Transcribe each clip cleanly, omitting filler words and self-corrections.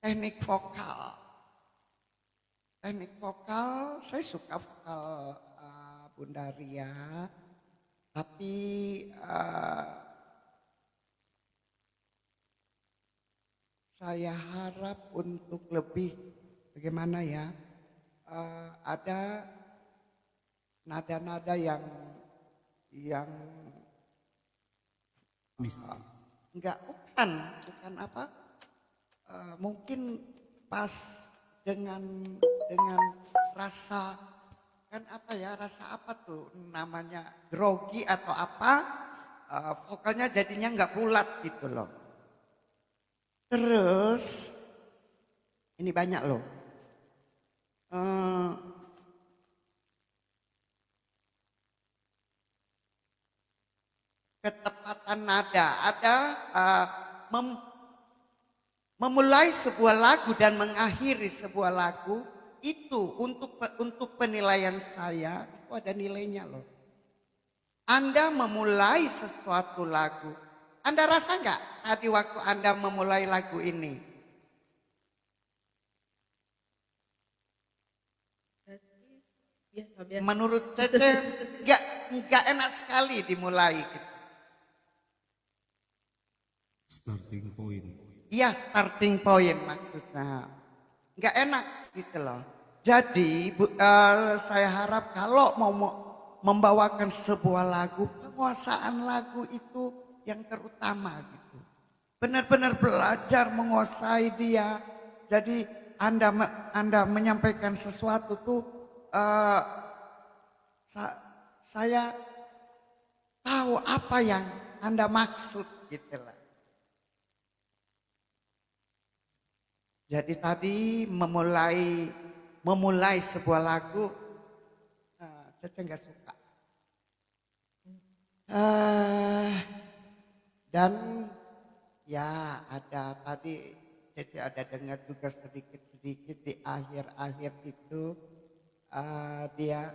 teknik vokal. Teknik vokal, saya suka vokal Bunda Ria, tapi saya harap untuk lebih bagaimana ya, ada nada-nada yang enggak, bukan apa, mungkin pas dengan rasa, kan apa ya, rasa apa tuh namanya, grogi atau apa, vokalnya jadinya nggak bulat gitu loh. Terus ini banyak loh, ketepatan nada, ada memulai sebuah lagu dan mengakhiri sebuah lagu itu untuk penilaian saya itu ada nilainya loh. Anda memulai sesuatu lagu, Anda rasa nggak tadi waktu Anda memulai lagu ini? Biasa. Menurut Cece nggak enak sekali dimulai gitu. Starting point. Iya, starting point maksudnya. Nggak enak gitu loh. Jadi saya harap kalau mau membawakan sebuah lagu, penguasaan lagu itu yang terutama gitu. Benar-benar belajar menguasai dia. Jadi Anda menyampaikan sesuatu tuh, saya tahu apa yang Anda maksud gitu lah. Jadi tadi memulai sebuah lagu, Cece nggak suka. Dan ya ada tadi Cece ada dengar juga sedikit-sedikit di akhir-akhir itu dia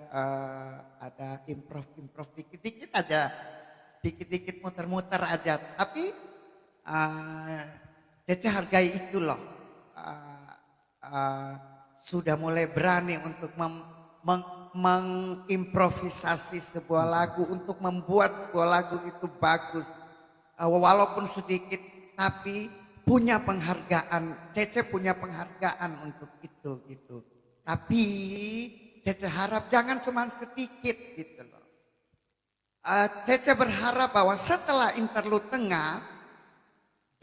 ada improv dikit-dikit aja, dikit-dikit muter-muter aja. Tapi Cece hargai itu loh. Sudah mulai berani untuk mengimprovisasi sebuah lagu, untuk membuat sebuah lagu itu bagus, walaupun sedikit tapi punya penghargaan. Cece punya penghargaan untuk itu gitu. Tapi Cece harap jangan cuma sedikit gitu loh. Cece berharap bahwa setelah interlude tengah,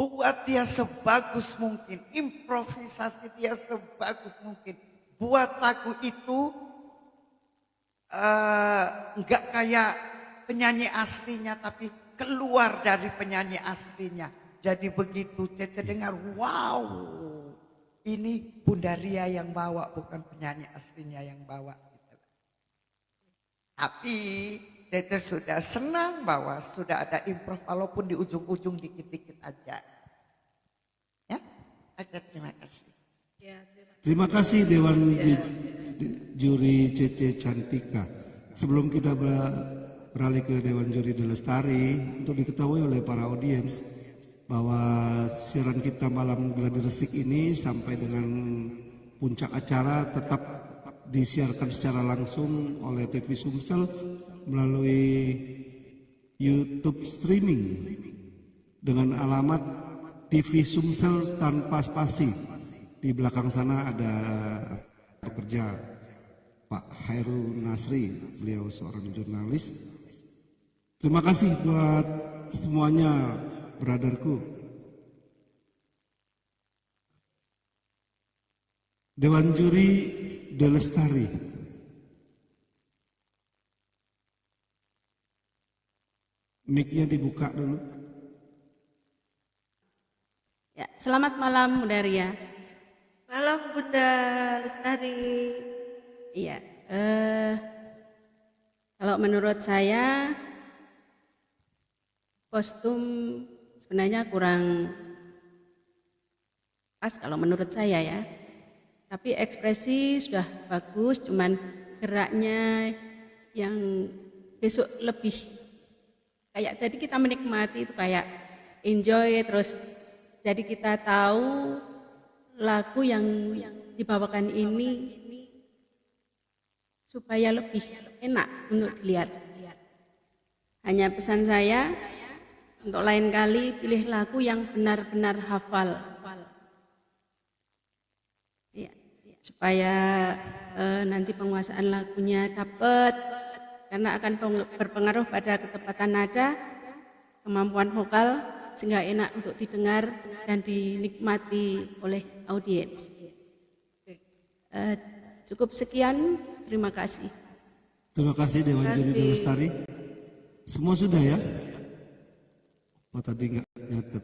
buat dia sebagus mungkin, improvisasi dia sebagus mungkin. Buat lagu itu nggak kayak penyanyi aslinya, tapi keluar dari penyanyi aslinya. Jadi begitu Cece dengar, wow, ini Bunda Ria yang bawa, bukan penyanyi aslinya yang bawa. Tapi Cece sudah senang bahwa sudah ada improv walaupun di ujung-ujung dikit-dikit aja. Ya, aja terima kasih. Ya, Terima kasih Dewan Juri Cece Cantika. Sebelum kita beralih ke Dewan Juri De Lestari, untuk diketahui oleh para audiens bahwa siaran kita malam Gladi Resik ini sampai dengan puncak acara tetap disiarkan secara langsung oleh TV Sumsel melalui YouTube streaming dengan alamat TV Sumsel tanpa spasi. Di belakang sana ada pekerja Pak Hairul Nasri, beliau seorang jurnalis. Terima kasih buat semuanya, brotherku. Dewan Juri De Lestari. Mic-nya dibuka dulu. Ya, selamat malam Bunda Ria. malam Bunda Lestari. Iya, kalau menurut saya kostum sebenarnya kurang pas kalau menurut saya ya. Tapi ekspresi sudah bagus, cuman geraknya yang besok lebih kayak tadi kita menikmati itu kayak enjoy terus. Jadi kita tahu lagu yang dibawakan ini supaya lebih enak untuk dilihat. Hanya pesan saya, untuk lain kali pilih lagu yang benar-benar hafal. Ya, supaya nanti penguasaan lagunya dapat, karena akan berpengaruh pada ketepatan nada, kemampuan vokal, sehingga enak untuk didengar dan dinikmati oleh audiens. Cukup sekian, terima kasih. Terima kasih Dewan Juri Dewa Lestari. Semua sudah ya? Oh tadi nggak nyatet.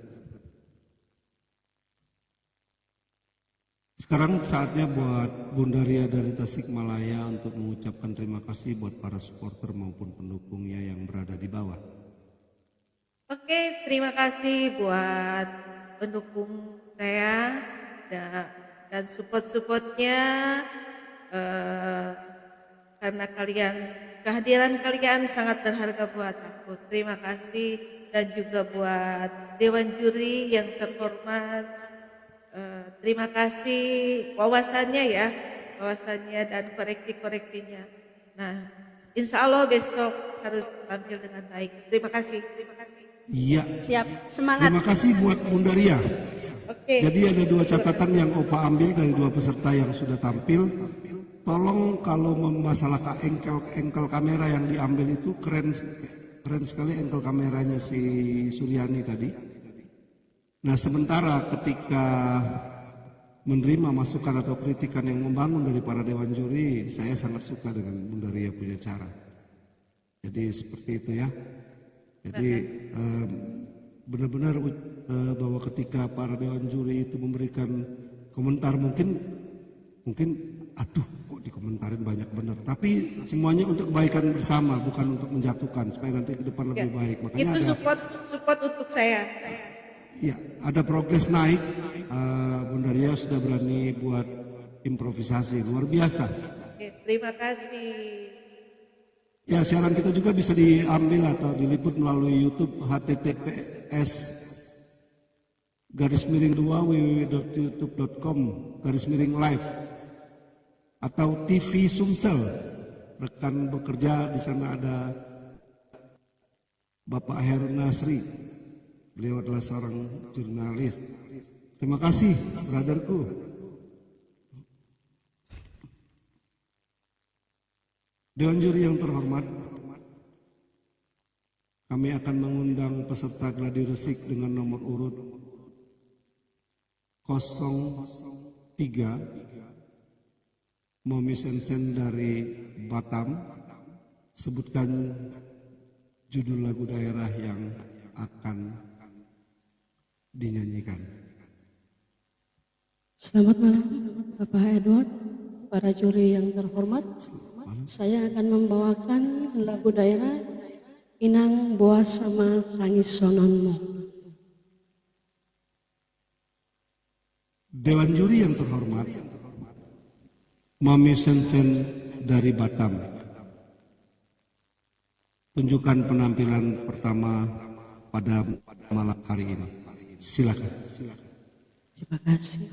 Sekarang saatnya buat Bunda Ria dari Tasikmalaya untuk mengucapkan terima kasih buat para supporter maupun pendukungnya yang berada di bawah. Oke, terima kasih buat pendukung saya dan support-supportnya, karena kehadiran kalian sangat berharga buat aku. Terima kasih, dan juga buat Dewan Juri yang terhormat. Terima kasih wawasannya dan koreksi-koreksinya. Nah, insya Allah besok harus tampil dengan baik. Terima kasih. Iya. Siap, semangat. Terima kasih buat Bunda Ria. Oke. Jadi ada 2 catatan yang Opa ambil dari 2 peserta yang sudah tampil. Tolong kalau masalah engkel kamera yang diambil itu keren sekali engkel kameranya si Suryani tadi. Nah sementara ketika menerima masukan atau kritikan yang membangun dari para dewan juri, saya sangat suka dengan Bunda Ria punya cara. Jadi seperti itu ya. Jadi benar-benar bahwa ketika para dewan juri itu memberikan komentar mungkin aduh kok dikomentarin banyak benar, tapi semuanya untuk kebaikan bersama, bukan untuk menjatuhkan supaya nanti ke depan lebih baik. Makanya Itu ada, support untuk saya. ya ada progres naik. Bunda Ria sudah berani buat improvisasi luar biasa. Oke, terima kasih. Ya siaran kita juga bisa diambil atau diliput melalui YouTube https://2 www.youtube.com/live atau TV Sumsel. Rekan bekerja di sana ada Bapak Heru Nasri. Beliau adalah seorang jurnalis. Terima kasih, brotherku. Dewan juri yang terhormat, kami akan mengundang peserta gladi resik dengan nomor urut 03 Momi Sensen dari Batam. Sebutkan judul lagu daerah yang akan dinyanyikan. Selamat malam Bapak Edward, para juri yang terhormat. Saya akan membawakan lagu daerah Inang Boas Sama Sangis Sononmu. Dewan juri yang terhormat, Mami Sensen dari Batam. Tunjukkan penampilan pertama pada malam hari ini. Silakan. Terima kasih.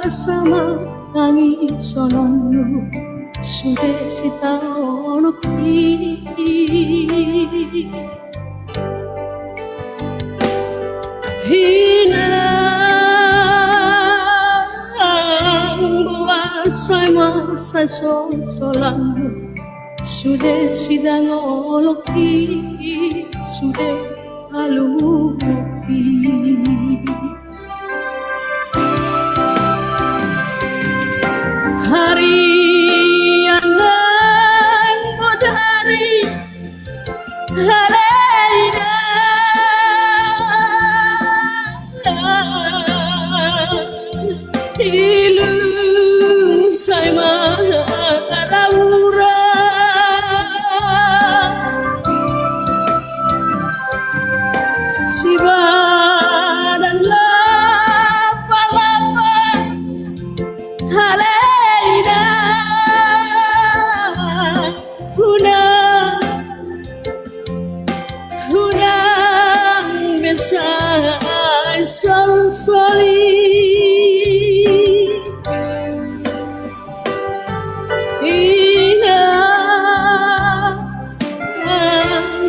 Sama nangis sononmu sudah sitaono ki hinang bawa sama sasolanmu sudah sidang oloki sudah aluki. Hari yang dari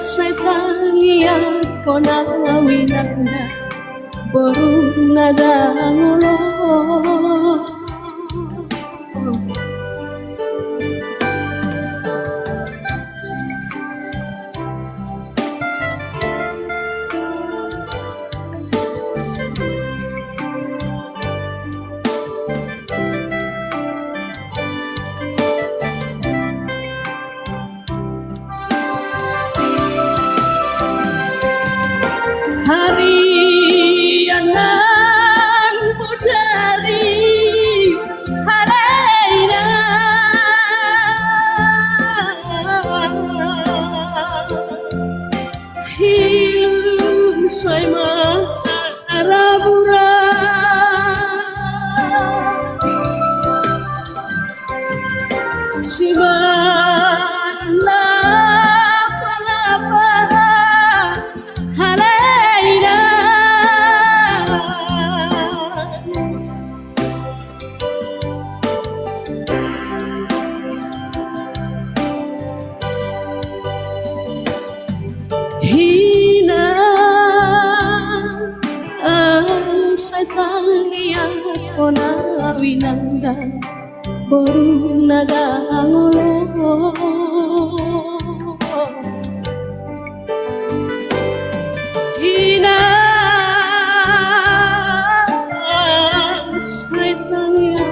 setangia kona winanda boru nada ngulo harianan budari halaina hilum saima arabura siman lapa halaina hina setangia kona winanda boru nada ngulo hina setangia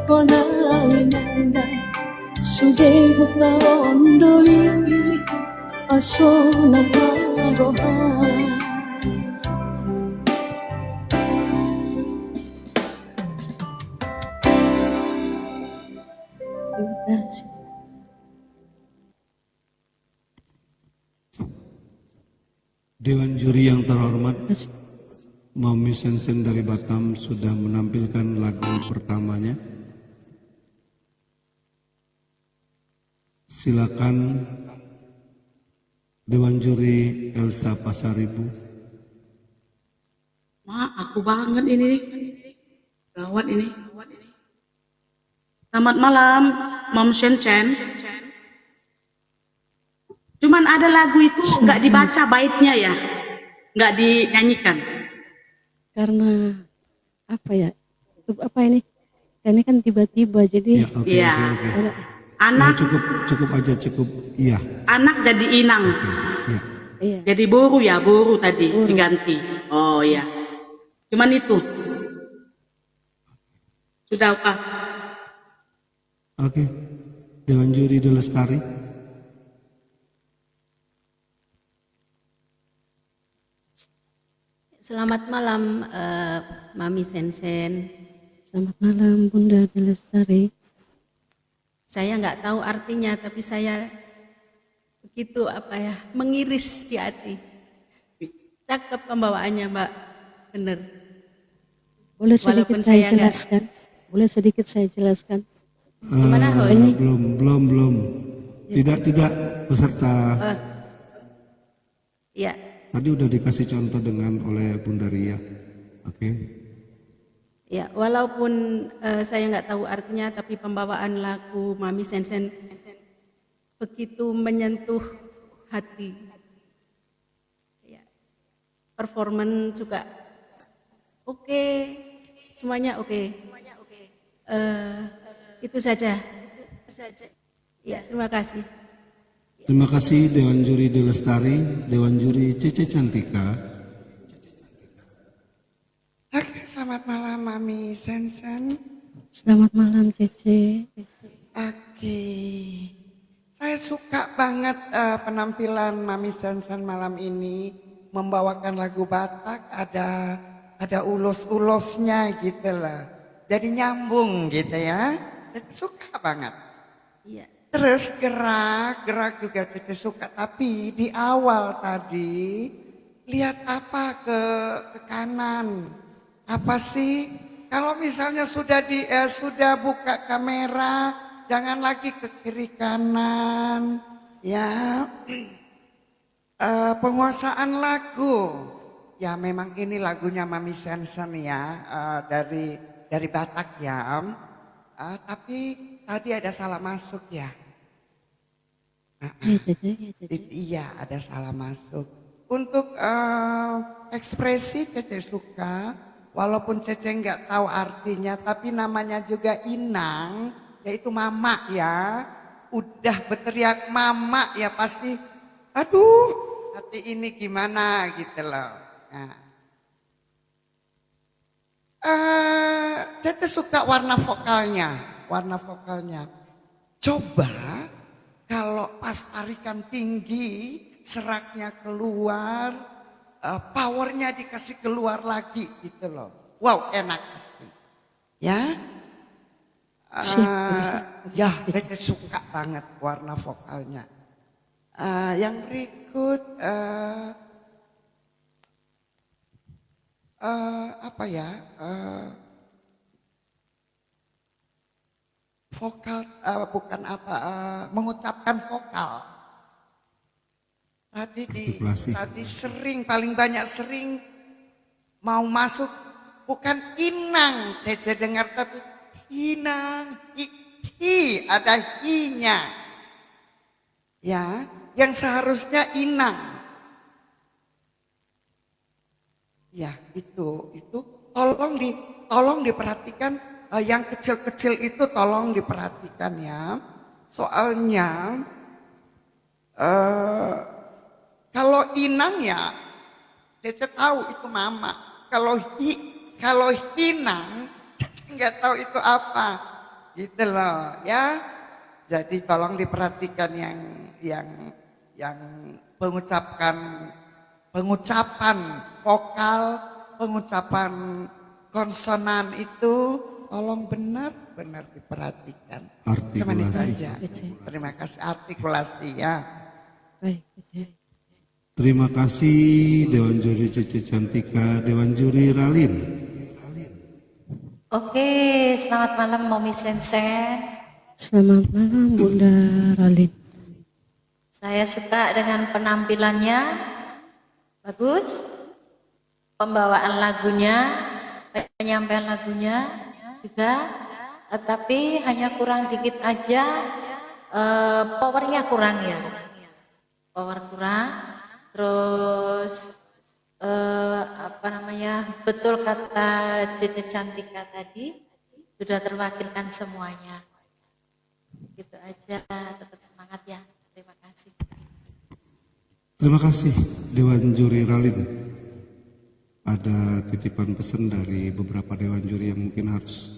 kona winanda suge buta ondoli asona roha terima kasih. Dewan juri yang terhormat, Mami Sensen dari Batam sudah menampilkan lagu pertamanya. Silakan Dewan juri Elsa Pasaribu. Aku banget ini. Gawat ini. Selamat malam, Mom Shen. Cuman ada lagu itu nggak dibaca baitnya ya, nggak dinyanyikan. Karena apa ya? Apa ini? Karena kan tiba-tiba jadi Ya, oke. Iya. ada- Anak Cukup aja, cukup. Iya. anak jadi inang, Iya. iya. jadi boru tadi diganti. Oh ya. Cuman itu. Sudah apa? Oke. Dewan juri Delestari. Selamat malam Mami Sensen. Selamat malam Bunda Delestari. Saya nggak tahu artinya, tapi saya begitu mengiris di hati. Cakep pembawaannya Mbak, bener. Boleh sedikit Walaupun saya saya nggak- jelaskan? Boleh sedikit saya jelaskan? Gimana, Host? Belum. Tidak peserta. Ya, Tadi udah dikasih contoh oleh Bunda Ria. Oke. ya. Walaupun saya nggak tahu artinya, tapi pembawaan lagu Mami Sensen begitu menyentuh hati. Ya. Performan juga oke, semuanya oke. Itu saja. Ya, terima kasih. Terima kasih Dewan Juri Delestari, Dewan Juri Cece Cantika. Oke, selamat malam Mami Sensen. Selamat malam Cece. Oke, saya suka banget penampilan Mami Sensen malam ini membawakan lagu Batak, ada ulos-ulosnya gitu lah. Jadi nyambung gitu ya. Saya suka banget. Iya. Terus gerak juga Cece suka. Tapi di awal tadi lihat apa ke kanan. Apa sih? Kalau misalnya sudah buka kamera, jangan lagi ke kiri kanan. Ya, penguasaan lagu. Ya memang ini lagunya Mami Sensen ya, dari Batak ya. Tapi tadi ada salah masuk ya. Iya, Cece. Iya, ada salah masuk. Untuk ekspresi Cece suka, walaupun Cece nggak tahu artinya, tapi namanya juga Inang, yaitu mama ya. Udah berteriak mama ya pasti, aduh hati ini gimana gitu loh. Nah, Cece suka warna vokalnya. Coba kalau pas tarikan tinggi, seraknya keluar, powernya dikasih keluar lagi gitu loh. Wow, enak pasti. Ya, ya, Cece suka banget warna vokalnya. Yang berikut, apa ya? Vokal, bukan apa, mengucapkan vokal. Tadi paling banyak sering mau masuk bukan inang, Cece dengar tapi inang, ada hi-nya. Ya, yang seharusnya inang. Ya, itu tolong diperhatikan, yang kecil-kecil itu tolong diperhatikan ya. Soalnya kalau inang ya Cece tahu itu mama. Kalau hinang Cece nggak tahu itu apa. Gitu loh ya. Jadi tolong diperhatikan yang pengucapan vokal, pengucapan konsonan itu tolong benar-benar diperhatikan. Cuma itu aja. Terima kasih, artikulasi ya. Baik, Cece. Terima kasih Dewan Juri Cece Cantika, Dewan Juri Ralin. Oke, selamat malam Momi Sensen. Selamat malam Bunda Ralin. Saya suka dengan penampilannya, bagus. Pembawaan lagunya, penyampaian lagunya juga, tapi hanya kurang dikit aja, powernya kurang ya. Power kurang, terus betul kata Cece Cantika tadi, sudah terwakilkan semuanya. Gitu aja, tetap semangat ya. Terima kasih. Terima kasih Dewan Juri Ralin. Ada titipan pesan dari beberapa Dewan Juri yang mungkin harus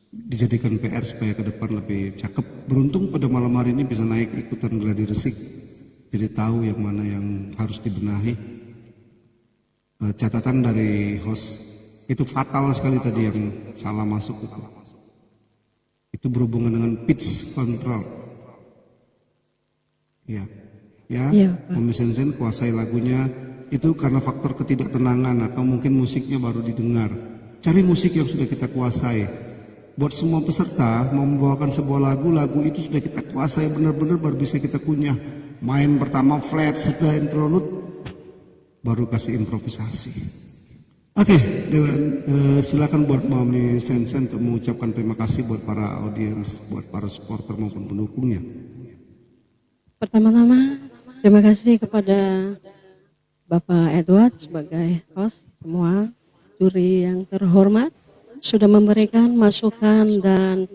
dijadikan PR supaya ke depan lebih cakep. Beruntung pada malam hari ini bisa naik ikutan gladi resik. Jadi tahu yang mana yang harus dibenahi. Catatan dari host, itu fatal sekali tadi yang salah masuk itu. Itu berhubungan dengan pitch control. Ya, Mami Sensen kuasai lagunya itu karena faktor ketidaktenangan atau mungkin musiknya baru didengar. Cari musik yang sudah kita kuasai. Buat semua peserta mau membawakan sebuah lagu itu sudah kita kuasai benar-benar baru bisa kita kunyah. Main pertama flat, setelah interlude baru kasih improvisasi. Oke, silakan buat Mami Sensen untuk mengucapkan terima kasih buat para audiens, buat para supporter maupun pendukungnya. Pertama-tama terima kasih kepada Bapak Edward sebagai host, semua juri yang terhormat sudah memberikan masukan dan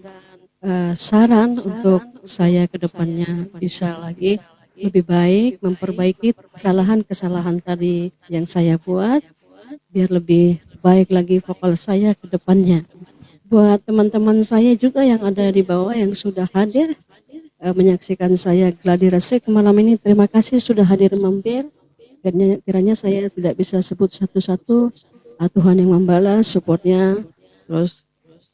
saran untuk saya ke depannya bisa lagi lebih baik memperbaiki kesalahan-kesalahan tadi yang saya buat biar lebih baik lagi vokal saya ke depannya. Buat teman-teman saya juga yang ada di bawah yang sudah hadir menyaksikan saya gladi resik malam ini, terima kasih sudah hadir mampir. Kiranya saya tidak bisa sebut satu-satu, Tuhan yang membalas supportnya. Terus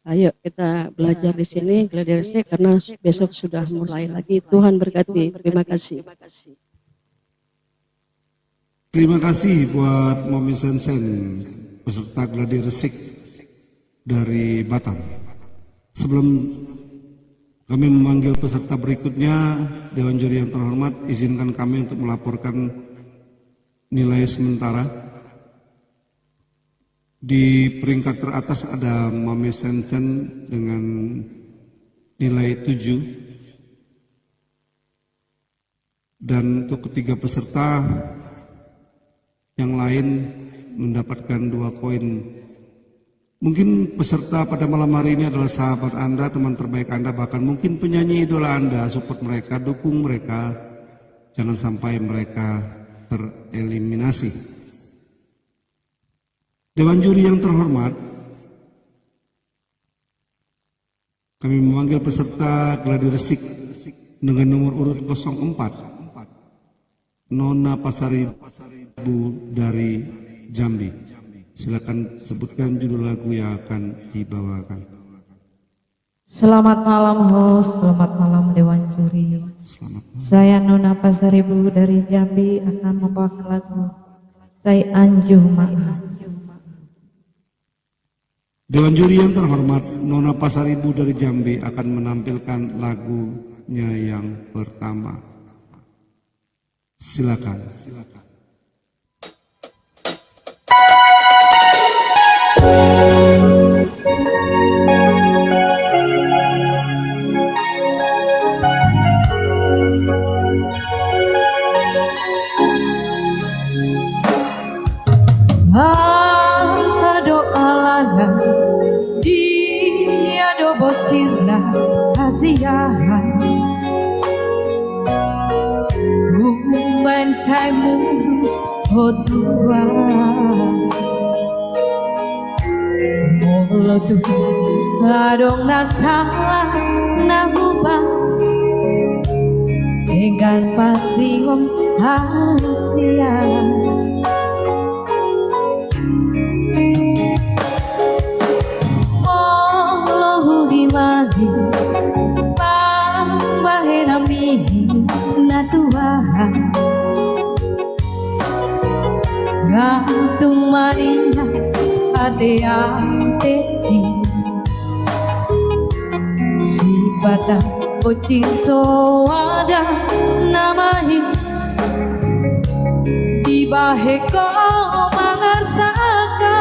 ayo kita belajar di sini gladi resik karena besok sudah mulai lagi. Tuhan berkati. Terima kasih. Terima kasih buat Mami Sensen, peserta gladi resik dari Batam. Sebelum kami memanggil peserta berikutnya, Dewan Juri yang terhormat, izinkan kami untuk melaporkan nilai sementara. Di peringkat teratas ada Mami Sensen dengan nilai 7. Dan untuk ketiga peserta yang lain mendapatkan 2 koin. Mungkin peserta pada malam hari ini adalah sahabat Anda, teman terbaik Anda, bahkan mungkin penyanyi idola Anda. Support mereka, dukung mereka, jangan sampai mereka tereliminasi. Dewan juri yang terhormat, kami memanggil peserta gladi resik dengan nomor urut 04, Nona Pasaribu dari Jambi. Silakan sebutkan judul lagu yang akan dibawakan. Selamat malam host, selamat malam Dewan Juri. Selamat malam. Saya Nona Pasaribu dari Jambi akan membawakan lagu Saya Anjuh Maaf. Dewan juri yang terhormat, Nona Pasaribu dari Jambi akan menampilkan lagunya yang pertama. Silakan. Ado alana dia do bocirna kasihan Umben saimu hodua Molo tu adong nasalah nahuba Dengan pasihom hasian Mali pambahe nami natuahan gantung marina ate-ate si bata bocil soada namahi di bahe ko mangasaka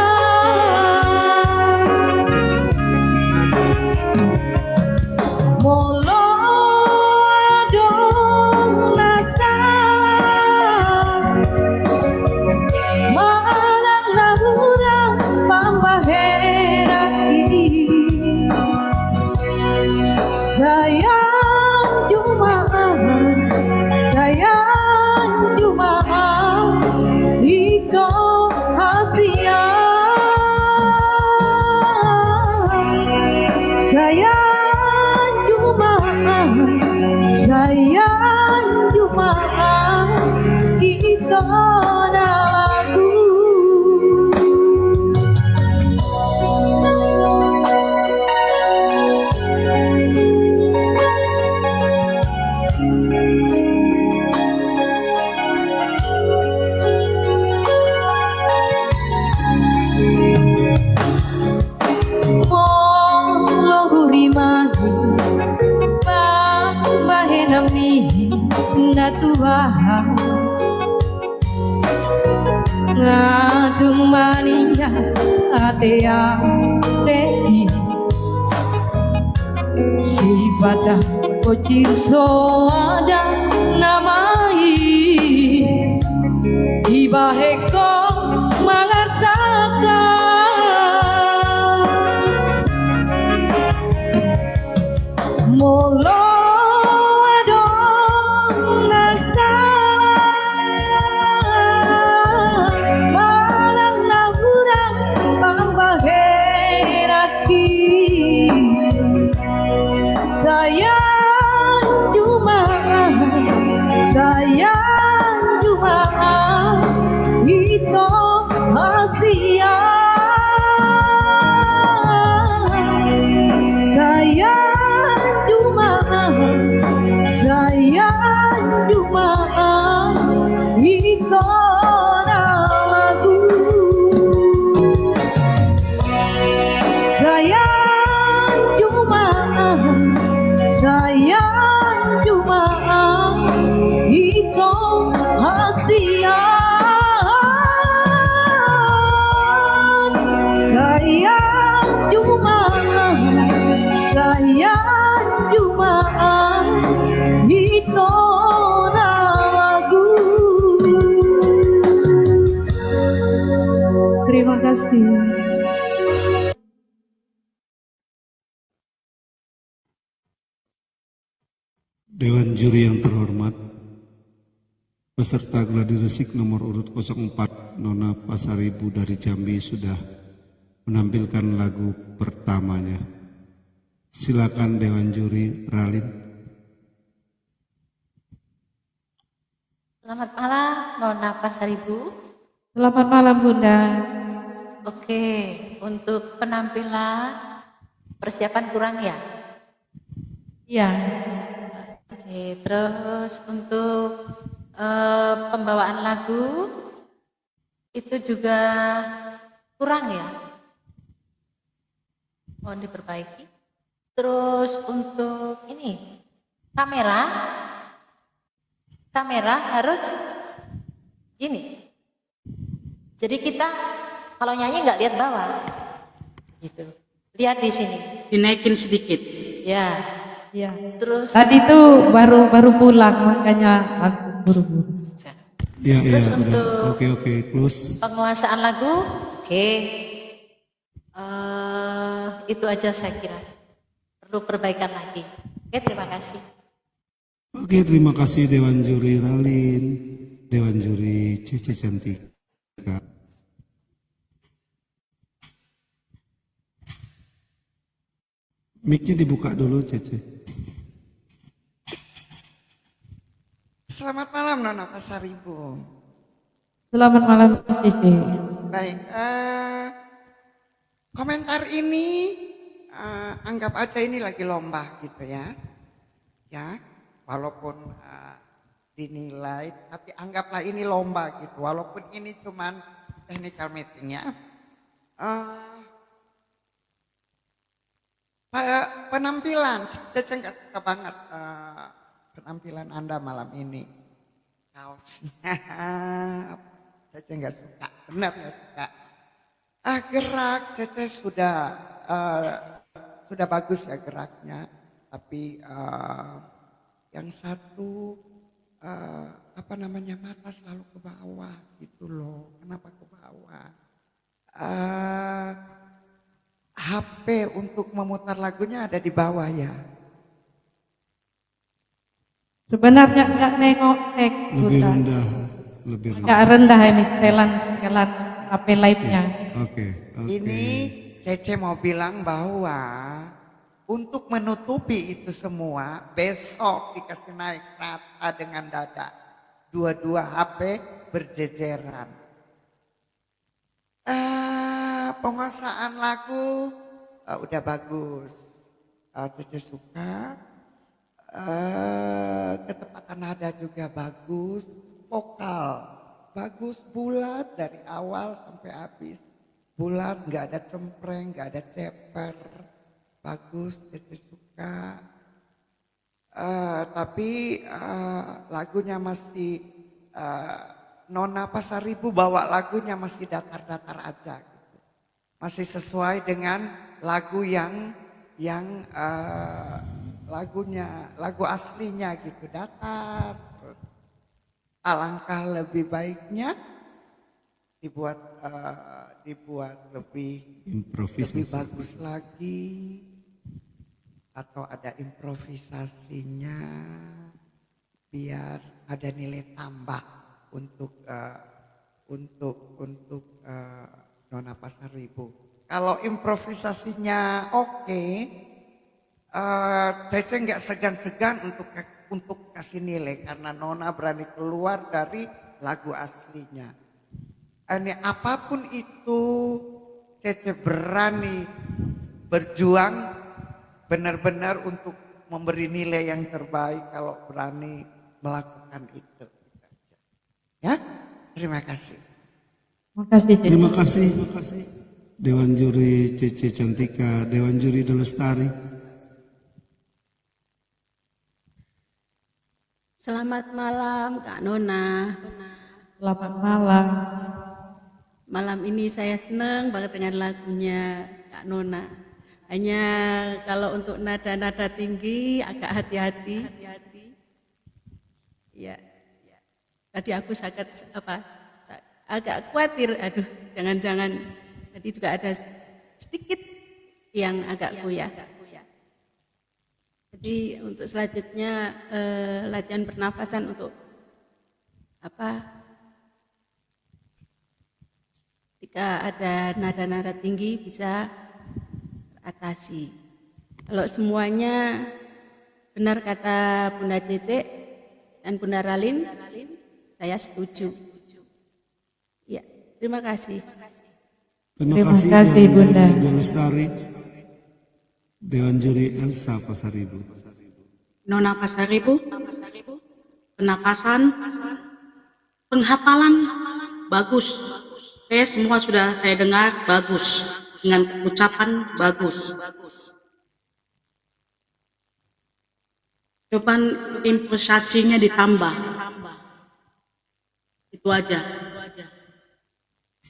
Molo adong nasa Malang nahurang pambaheraki Sayang Jumaan Iko hasian Sayang Jumaan kita lagu Molo hurimagi nami natuahan ngatung mania ate-ate si bata bocil soada namai ibahe ko mangasaka molo Sayang Jumaan itu hasian Sayang Jumaan itu lagu Sayang Jumaan itu kasih. Dewan Juri yang terhormat, peserta gladi resik nomor urut 04 Nona Pasaribu dari Jambi sudah menampilkan lagu pertamanya. Silakan Dewan Juri Ralin. Selamat malam, Nona Pasaribu. Selamat malam Bunda. Oke, untuk penampilan persiapan kurang ya? Iya, Oke, terus untuk pembawaan lagu itu juga kurang ya? Mohon diperbaiki. Terus untuk ini kamera harus gini. Jadi kita kalau nyanyi nggak lihat bawah, gitu. Lihat di sini. Dinaikin sedikit. Ya. iya. Terus Tadi tuh baru pulang makanya langsung buru-buru. Ya, ya, Terus udah. untuk Oke, close. penguasaan lagu, oke. Itu aja saya kira. Perlu perbaikan lagi. Oke, terima kasih. Oke, terima kasih Dewan Juri Ralin, Dewan Juri Cece Cantika. Mic-nya dibuka dulu, Cece. Selamat malam Nona Pasaribu. Selamat malam Cici. Baik, komentar ini anggap aja ini lagi lomba gitu ya. Ya, walaupun dinilai, tapi anggaplah ini lomba gitu. Walaupun ini cuman technical meeting ya. Penampilan, Cece nggak suka banget penampilan Anda malam ini. Kaosnya, Cece nggak suka, benar nggak suka. Gerak Cece sudah bagus ya geraknya, tapi yang satu mata selalu ke bawah gitu loh. Kenapa ke bawah? HP untuk memutar lagunya ada di bawah ya. Sebenarnya nggak nengok teks Lebih Bunda. rendah, lebih rendah. Agak rendah ini setelan HP live-nya. Oke. Ini Cece mau bilang bahwa untuk menutupi itu semua besok dikasih naik rata dengan dada. Dua-dua HP berjejeran. Penguasaan lagu udah bagus. Cece suka. Ketepatan nada juga bagus. Vokal bagus, bulat dari awal sampai habis. Bulat, nggak ada cempreng, nggak ada ceper. Bagus, Cece suka. Tapi lagunya masih Nona Pasaribu bawa lagunya masih datar-datar aja gitu. Masih sesuai dengan lagu yang lagu aslinya gitu, datar. Terus alangkah lebih baiknya dibuat lebih bagus lagi, atau ada improvisasinya biar ada nilai tambah untuk Nona Pasaribu. Kalau improvisasinya oke, Cece nggak segan-segan untuk kasih nilai karena Nona berani keluar dari lagu aslinya. Ini apapun itu Cece berani berjuang benar-benar untuk memberi nilai yang terbaik kalau berani melakukan itu. Ya, terima kasih. Makasih Cici. Terima kasih. Dewan Juri Cece Cantika, Dewan Juri Delestari. Selamat malam Kak Nona. Selamat malam. Malam ini saya senang banget dengan lagunya Kak Nona. Hanya kalau untuk nada-nada tinggi agak hati-hati. Ya. Tadi aku agak khawatir, aduh jangan-jangan Tadi juga ada sedikit yang agak goyah. Jadi untuk selanjutnya latihan pernafasan untuk ketika ada nada-nada tinggi bisa teratasi. Kalau semuanya benar kata Bunda Cece dan Bunda Ralin, saya setuju. Ya, terima kasih. Terima kasih Bunda Lestari. Dewan Juri Elsa Pasaribu. Nona Pasaribu, penapasan, penghafalan bagus. Semua sudah saya dengar bagus, dengan ucapan bagus. Coba improvisasinya ditambah. Itu aja.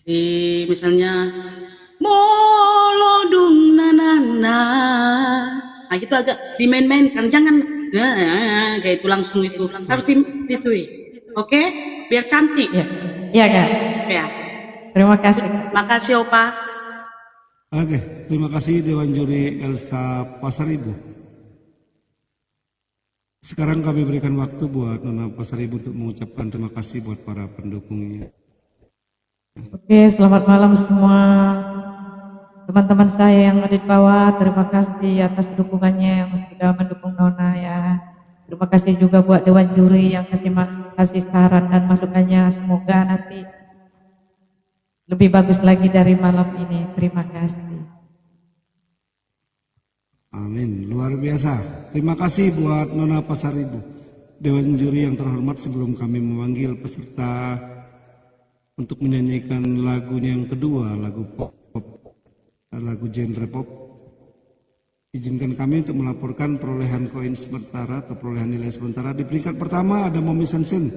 Di misalnya molodung nanana, nah itu agak dimain-mainkan, jangan kayak itu langsung itu harus ditui. Oke, biar cantik. Iya Kak. Ya. Terima kasih. Makasih Opa. Oke, terima kasih Dewan Juri Elsa Pasaribu. Sekarang kami berikan waktu buat Nona Pasaribu untuk mengucapkan terima kasih buat para pendukungnya. Oke, selamat malam semua teman-teman saya yang ada di bawah. Terima kasih atas dukungannya yang sudah mendukung Nona ya. Terima kasih juga buat Dewan Juri yang kasih saran dan masukannya. Semoga nanti lebih bagus lagi dari malam ini. Terima kasih. Amin, luar biasa. Terima kasih buat Nona Pasaribu. Dewan Juri yang terhormat, sebelum kami memanggil peserta untuk menyanyikan lagunya yang kedua, lagu pop, lagu genre pop, izinkan kami untuk melaporkan perolehan koin sementara atau perolehan nilai sementara. Di peringkat pertama ada Momi Sensen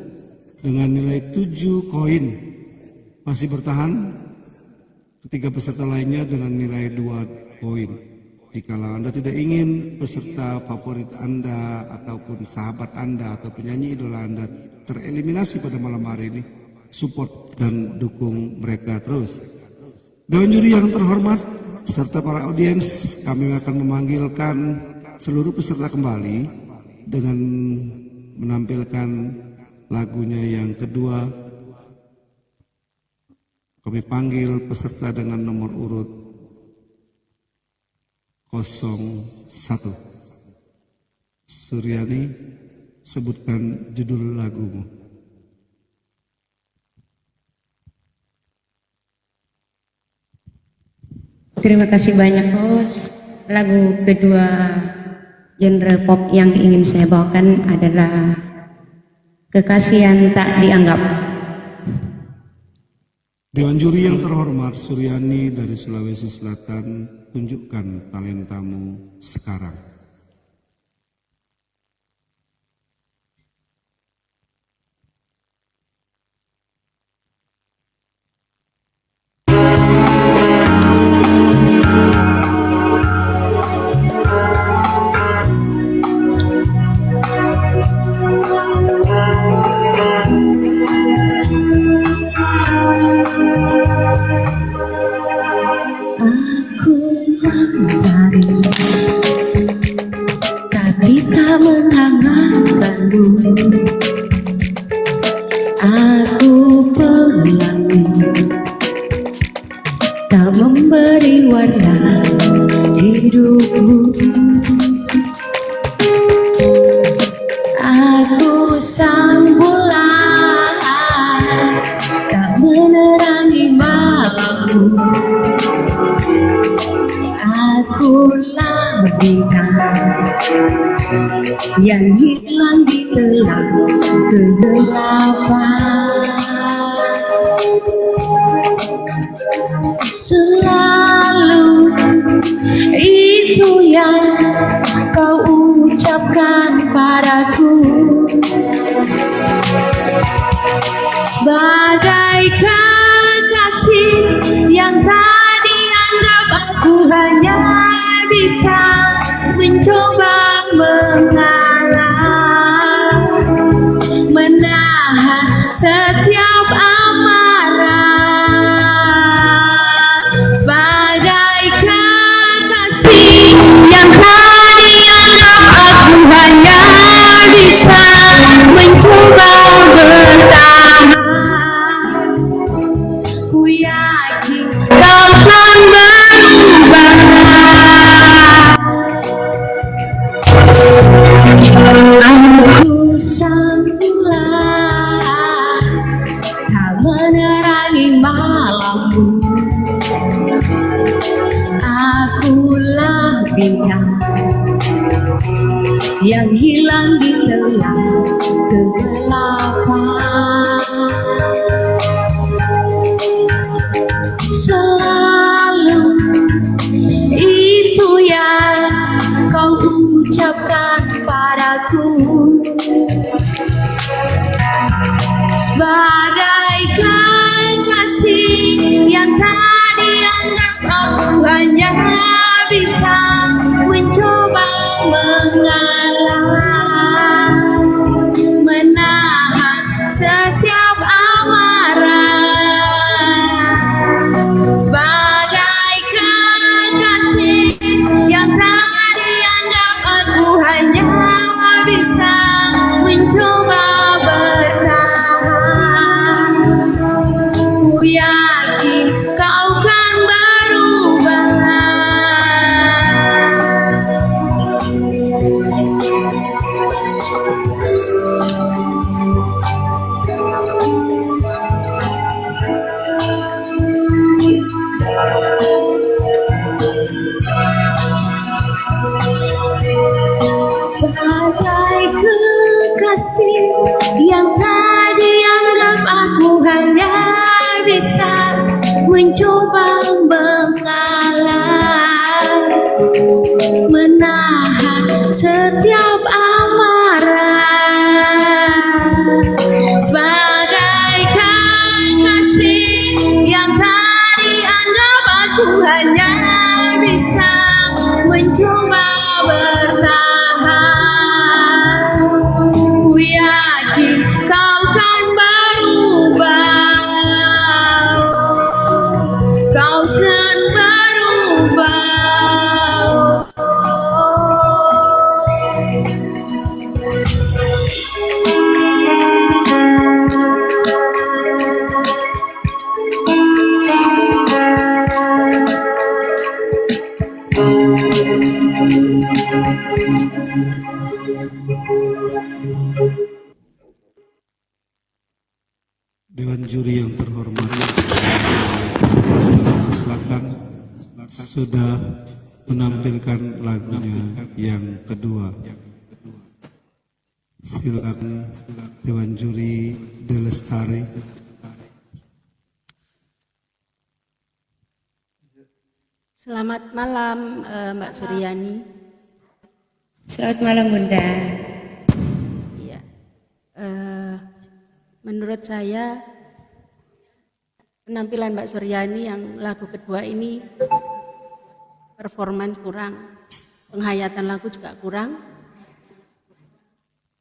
dengan nilai 7 koin, masih bertahan. Ketiga peserta lainnya dengan nilai 2 koin. Jikalau Anda tidak ingin peserta favorit Anda ataupun sahabat Anda atau penyanyi idola Anda tereliminasi pada malam hari ini, support dan dukung mereka terus. Dewan Juri yang terhormat serta para audiens, kami akan memanggilkan seluruh peserta kembali dengan menampilkan lagunya yang kedua. Kami panggil peserta dengan nomor urut 01. Suryani, sebutkan judul lagumu. Terima kasih banyak host. Lagu kedua genre pop yang ingin saya bawakan adalah Kekasih Tak Dianggap. Dewan Juri yang terhormat, Suryani dari Sulawesi Selatan, tunjukkan talentamu sekarang. Tapi tak menghangatkanmu. Aku pelangi, tak memberi warna hidupmu. Aku sang bulan, tak menerangi malammu. Akulah bintang yang hilang di telah kegelapan. Selalu itu yang kau ucapkan padaku, sebagaikan kasih yang tak dianggap. Aku hanya bisa mencoba mengalah, menahan setiap amarah. yang hilang di telan kegelapan. Selalu itu yang kau ucapkan padaku, sebagaikan kasih yang tadi anggap aku hanya bisa mencoba mengalah, menahan setiap amarah, sebagaikan kasih yang tadi anggap aku hanya bisa mencoba bertahan. Ku yakin kau kan berubah. Sebagai kekasih yang tadi anggap aku hanya bisa mencoba mengalah, menahan setiap amarah, sebagaikan kasih yang tadi anggap aku hanya bisa mencoba bertahan. Ku yakin kau kan berubah, kau kan berubah. Dewan juri yang terhormat, Sulawesi Selatan sudah menampilkan lagunya yang kedua. Silakan Dewan Juri Delestari. Selamat malam Mbak Suryani. Selamat malam Bunda. Iya. Menurut saya penampilan Mbak Suryani yang lagu kedua ini performance kurang, penghayatan lagu juga kurang.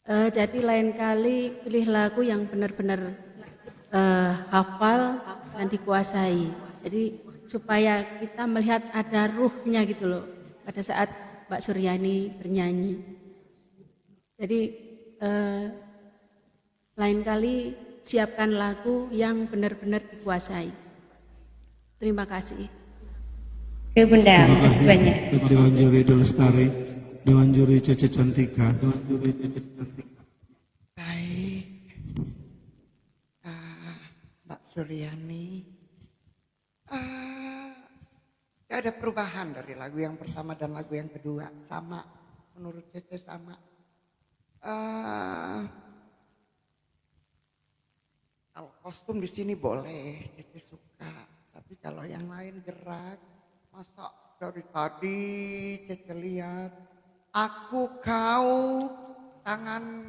Jadi lain kali pilih lagu yang benar-benar hafal dan dikuasai. Jadi supaya kita melihat ada ruhnya gitu loh pada saat Mbak Suryani bernyanyi. Jadi lain kali siapkan lagu yang benar-benar dikuasai. Terima kasih. Oke Bunda, terima kasih banyak. Dewan Juri Delestari, Dewan Juri Cece Cantika, Dewan Juri Cece Cantika. Baik, Mbak Suryani, gak ada perubahan dari lagu yang pertama dan lagu yang kedua, sama, menurut Cece sama. Kalau kostum di sini boleh, Cece suka, tapi kalau yang lain gerak, masa dari tadi Cece lihat, aku kau, tangan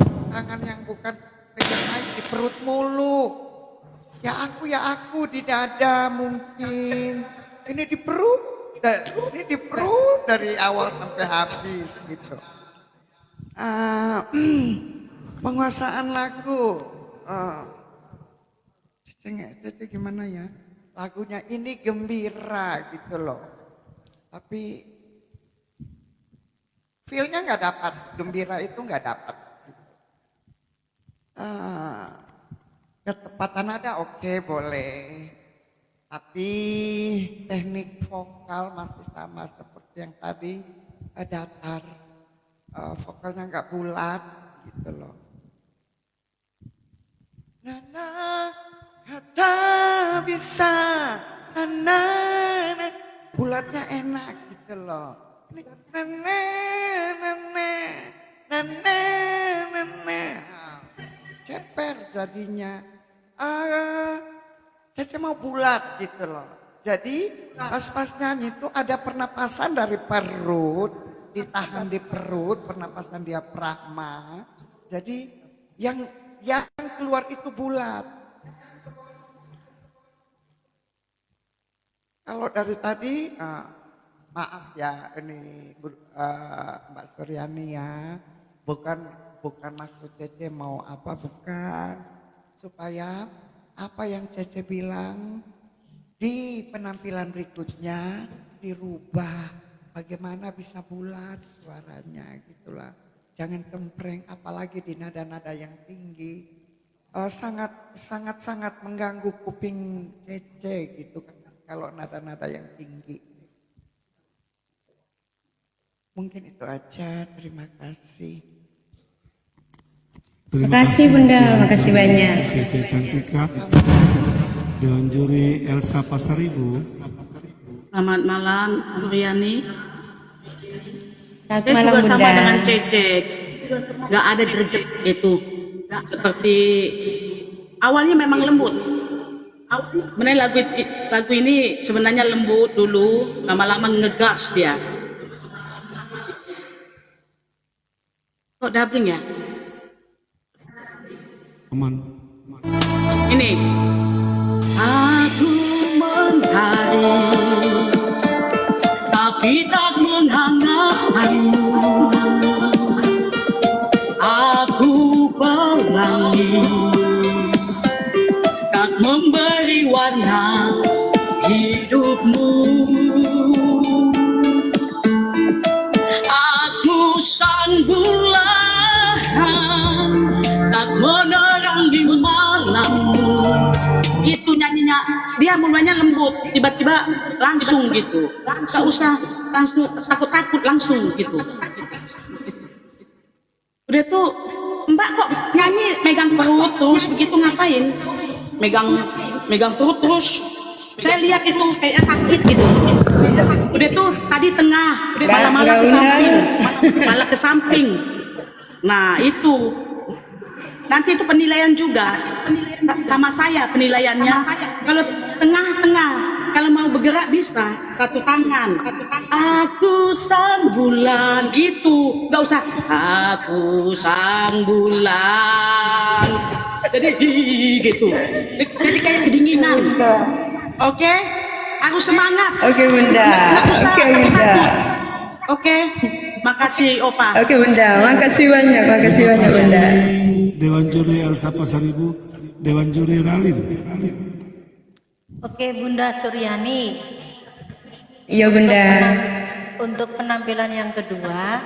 yang bukan pegang naik di perut mulu. Ya aku di dada mungkin. Ini di perut dari awal sampai habis gitu. Penguasaan lagu. Cece gimana ya? Lagunya ini gembira gitu loh. Tapi feel-nya nggak dapat, gembira itu nggak dapat. Ketepatan ada oke, boleh. Tapi teknik vokal masih sama seperti yang tadi, datar. Vokalnya nggak bulat gitu loh. Nana kata bisa, nana bulatnya enak gitu loh. Nana Ceper jadinya. Cece mau bulat gitu loh. Jadi pas-pas nyanyi itu ada pernapasan dari perut, ditahan di perut, pernapasan diafragma. Jadi yang keluar itu bulat. Kalau dari tadi, maaf ya ini Mbak Suryani ya, bukan maksud Cece mau apa, bukan. Supaya apa yang Cece bilang di penampilan berikutnya dirubah. Bagaimana bisa bulat suaranya gitulah. Jangan cempreng apalagi di nada-nada yang tinggi. Sangat mengganggu kuping Cece gitu kan kalau nada-nada yang tinggi. Mungkin itu aja, terima kasih. Terima kasih Bunda, makasih banyak. Cece Cantika, Dewan Juri Elsa Pasaribu. Selamat malam, Suryani. Selamat Saya malam juga Bunda. sama dengan Cece, nggak ada greget itu. Seperti awalnya memang lembut. Sebenarnya lagu ini sebenarnya lembut dulu, lama-lama ngegas dia. Kok dubbing ya? Aman. Ini. Aku mencari, tapi tak menghangatkanmu. Aku pelangi, tak memberi warna hidupmu. Aku sang bulan, tak menerangi malammu. Itu nyanyinya, dia mulanya lembut, tiba-tiba langsung gitu. Gak usah langsung takut-takut, langsung gitu. Udah tuh, Mbak kok nyanyi megang perut terus begitu, ngapain? Megang perut terus. Saya lihat itu kayak sakit gitu. Udah tuh tadi tengah, malah ke samping. Nah itu. Nanti itu penilaian juga sama saya penilaiannya. Kalau tengah-tengah, kalau mau bergerak bisa satu tangan. Aku sang bulan gitu, nggak usah. Aku sang bulan. Jadi gitu. Jadi kayak kedinginan. Oke, aku semangat. Oke Bunda. Nggak usah Oke Bunda. takut. Oke, makasih Opa. Oke Bunda, makasih banyak Bunda. Dewan Juri Elsa Pasaribu, Dewan Juri Ralin. Oke Bunda Suryani. Iya Bunda. Untuk penampilan yang kedua,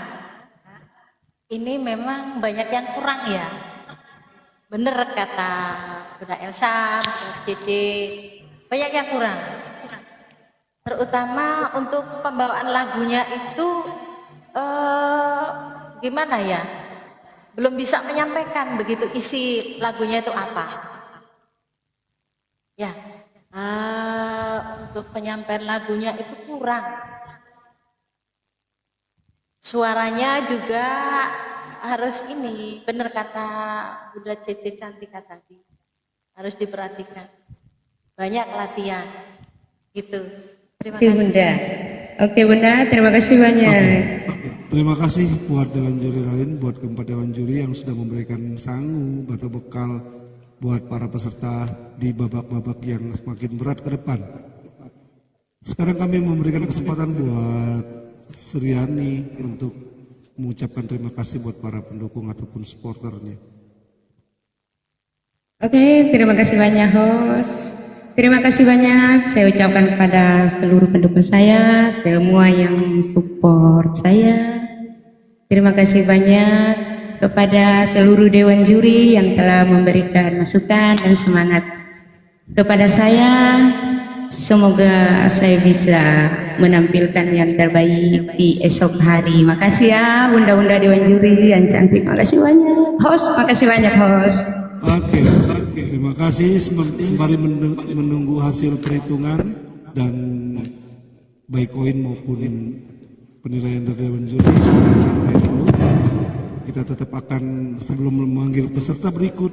ini memang banyak yang kurang ya. Bener kata Bunda Elsa, Bunda Cece, banyak yang kurang. Terutama untuk pembawaan lagunya itu gimana ya? Belum bisa menyampaikan begitu isi lagunya itu apa. Ya, untuk penyampaian lagunya itu kurang. Suaranya juga harus ini, benar kata Bunda Cece Cantika tadi, harus diperhatikan. Banyak latihan, gitu. Terima Oke kasih. Bunda. Oke Bunda, terima kasih banyak. Terima kasih buat Dewan Juri Ralin, buat keempat Dewan Juri yang sudah memberikan sangu atau bekal buat para peserta di babak-babak yang semakin berat ke depan. Sekarang kami memberikan kesempatan buat Suryani untuk mengucapkan terima kasih buat para pendukung ataupun supporternya. Oke, terima kasih banyak host. Terima kasih banyak saya ucapkan kepada seluruh pendukung saya, semua yang support saya. Terima kasih banyak kepada seluruh Dewan Juri yang telah memberikan masukan dan semangat kepada saya. Semoga saya bisa menampilkan yang terbaik di esok hari. Makasih ya Bunda-bunda Dewan Juri yang cantik. Makasih banyak host, makasih banyak host. Oke, terima kasih. Sembari menunggu hasil perhitungan dan baik koin maupun penilaian dari Dewan Juri, santai dulu. kita tetap akan sebelum memanggil peserta berikut,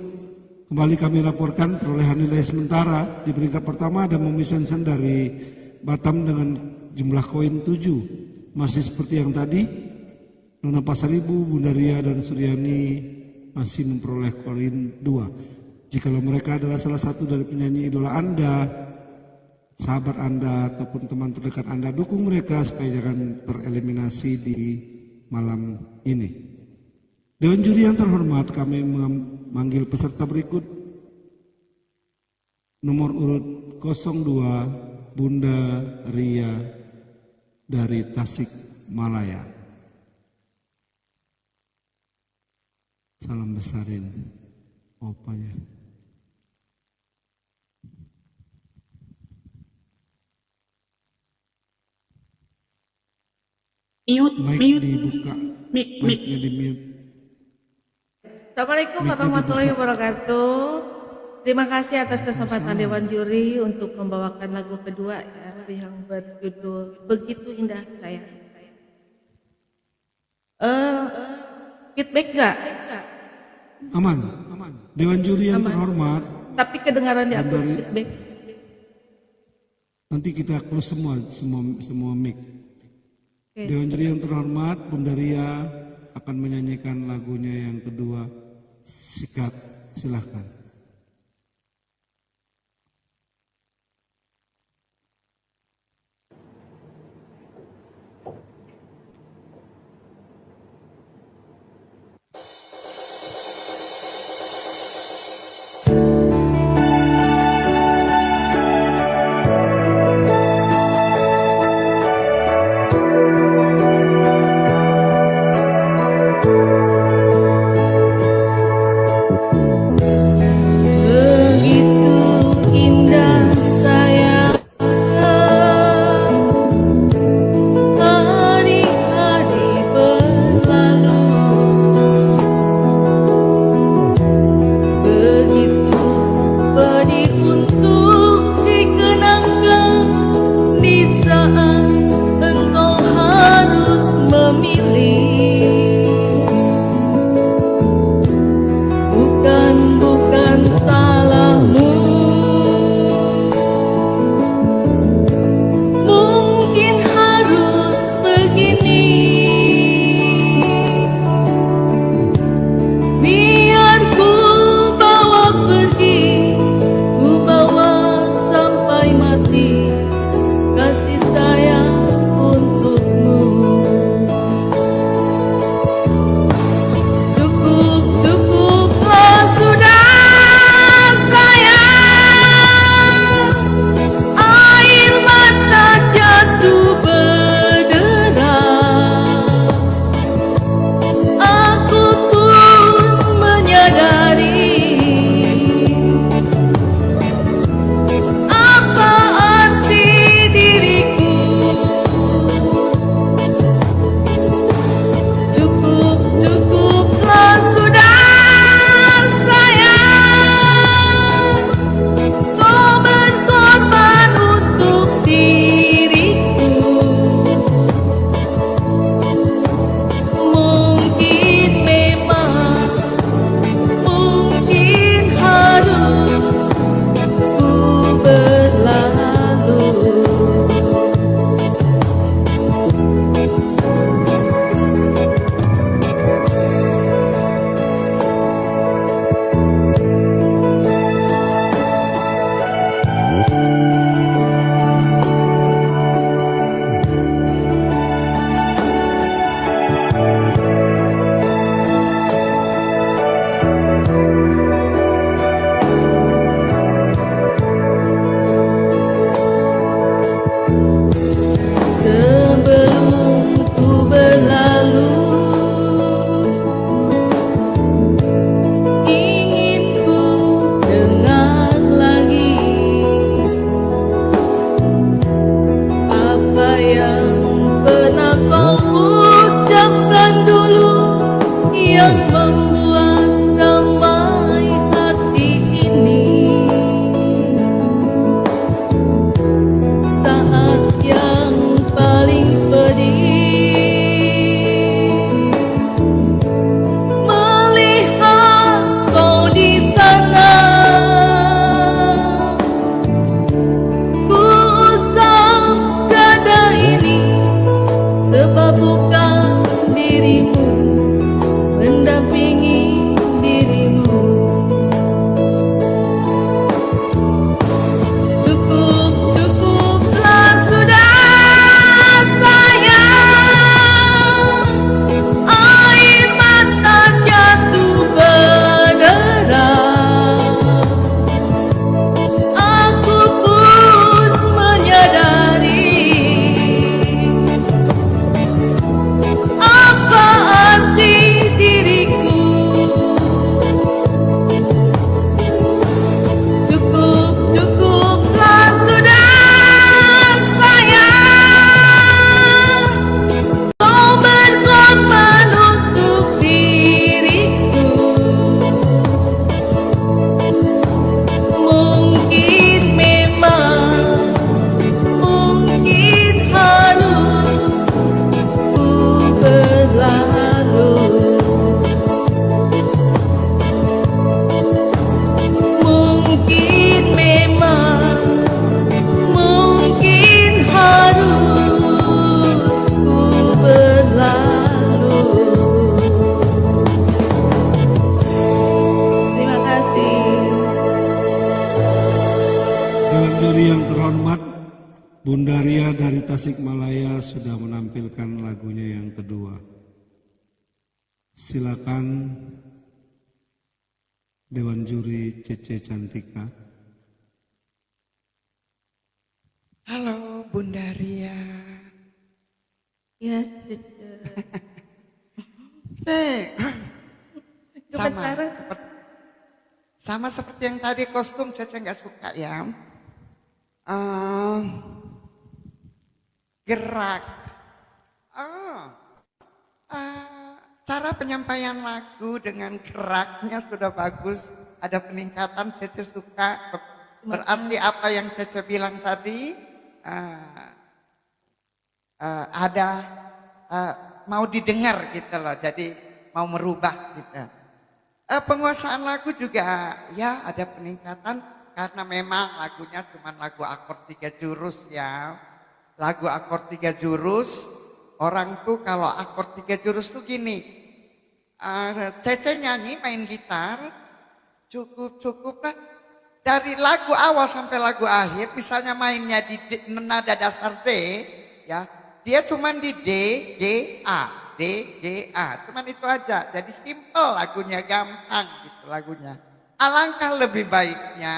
kembali kami laporkan perolehan nilai sementara. Di peringkat pertama ada Mumi Sensen dari Batam dengan jumlah koin 7. Masih seperti yang tadi, Nona Pasaribu, Bunda Ria dan Suryani masih memperoleh koin 2. Jikalau mereka adalah salah satu dari penyanyi idola Anda, sahabat Anda ataupun teman terdekat Anda, dukung mereka supaya jangan tereliminasi di malam ini. Dewan juri yang terhormat, kami memanggil peserta berikut. Nomor urut 02, Bunda Ria dari Tasikmalaya. Salam besarin opanya. Mic dibuka, mic-nya di mute. Assalamualaikum warahmatullahi wabarakatuh. Terima kasih atas kesempatan Dewan Juri untuk membawakan lagu kedua ya, yang berjudul Begitu Indah Sayang. Feedback nggak? Aman. Dewan juri yang terhormat. Tapi kedengaran ya feedback. Nanti kita close semua mic. Okay. Dewan juri yang terhormat, Bunda Ria akan menyanyikan lagunya yang kedua. Sikat, silahkan. juri yang terhormat, Bunda Ria dari Tasikmalaya sudah menampilkan lagunya yang kedua. Silakan Dewan Juri Cece Cantika. Halo Bunda Ria. Ya, Cece. Sama Sebentar. sama seperti yang tadi, kostum Cece nggak suka ya. Gerak. Cara penyampaian lagu dengan geraknya sudah bagus. Ada peningkatan, Cece suka. Berarti apa yang Cece bilang tadi ada mau didengar gitu loh. Jadi mau merubah gitu. Penguasaan lagu juga ya ada peningkatan karena memang lagunya cuma lagu akord 3 jurus ya. Lagu akord 3 jurus, orang tuh kalau akord 3 jurus tuh gini. Cece nyanyi main gitar cukup lah. Dari lagu awal sampai lagu akhir, misalnya mainnya di nada dasar D, ya, dia cuman di D, G, A, D, G, A, cuman itu aja. Jadi simple lagunya, gampang gitu lagunya. Alangkah lebih baiknya,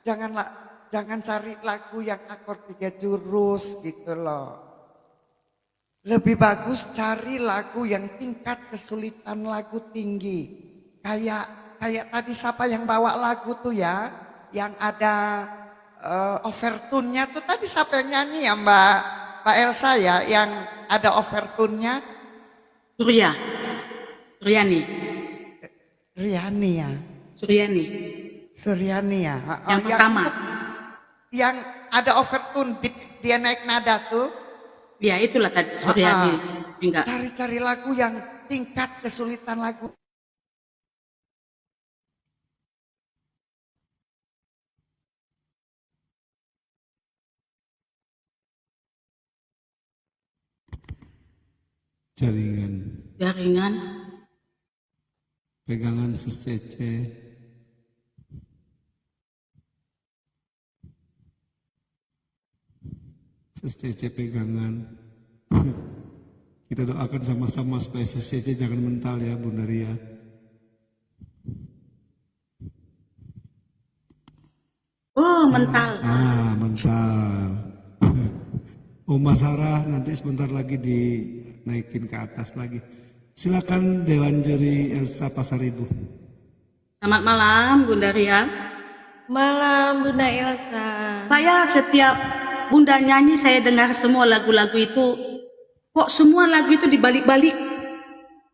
jangan cari lagu yang akord 3 jurus gitu loh. Lebih bagus cari lagu yang tingkat kesulitan lagu tinggi. Kayak tadi siapa yang bawa lagu tuh ya, yang ada overtune-nya tuh tadi siapa yang nyanyi ya Mbak Elsa ya, yang ada overtune-nya? Suryani. Riani ya. Suryani. Ya. Yang pertama. Yang ada overtune, dia naik nada tuh. Ya itulah tadi Suryani. Enggak. Cari-cari lagu yang tingkat kesulitan lagu. Jaringan. Pegangan Sus Cece. Sus Cece pegangan. Kita doakan sama-sama supaya Sus Cece jangan mental ya Bunda Ria. Oh, mental. Mental. Oma Sarah nanti sebentar lagi dinaikin ke atas lagi. Silakan Dewan Juri Elsa Pasaribu. Selamat malam Bunda Ria. Malam Bunda Elsa. Saya setiap Bunda nyanyi saya dengar semua lagu-lagu itu. Kok semua lagu itu dibalik-balik?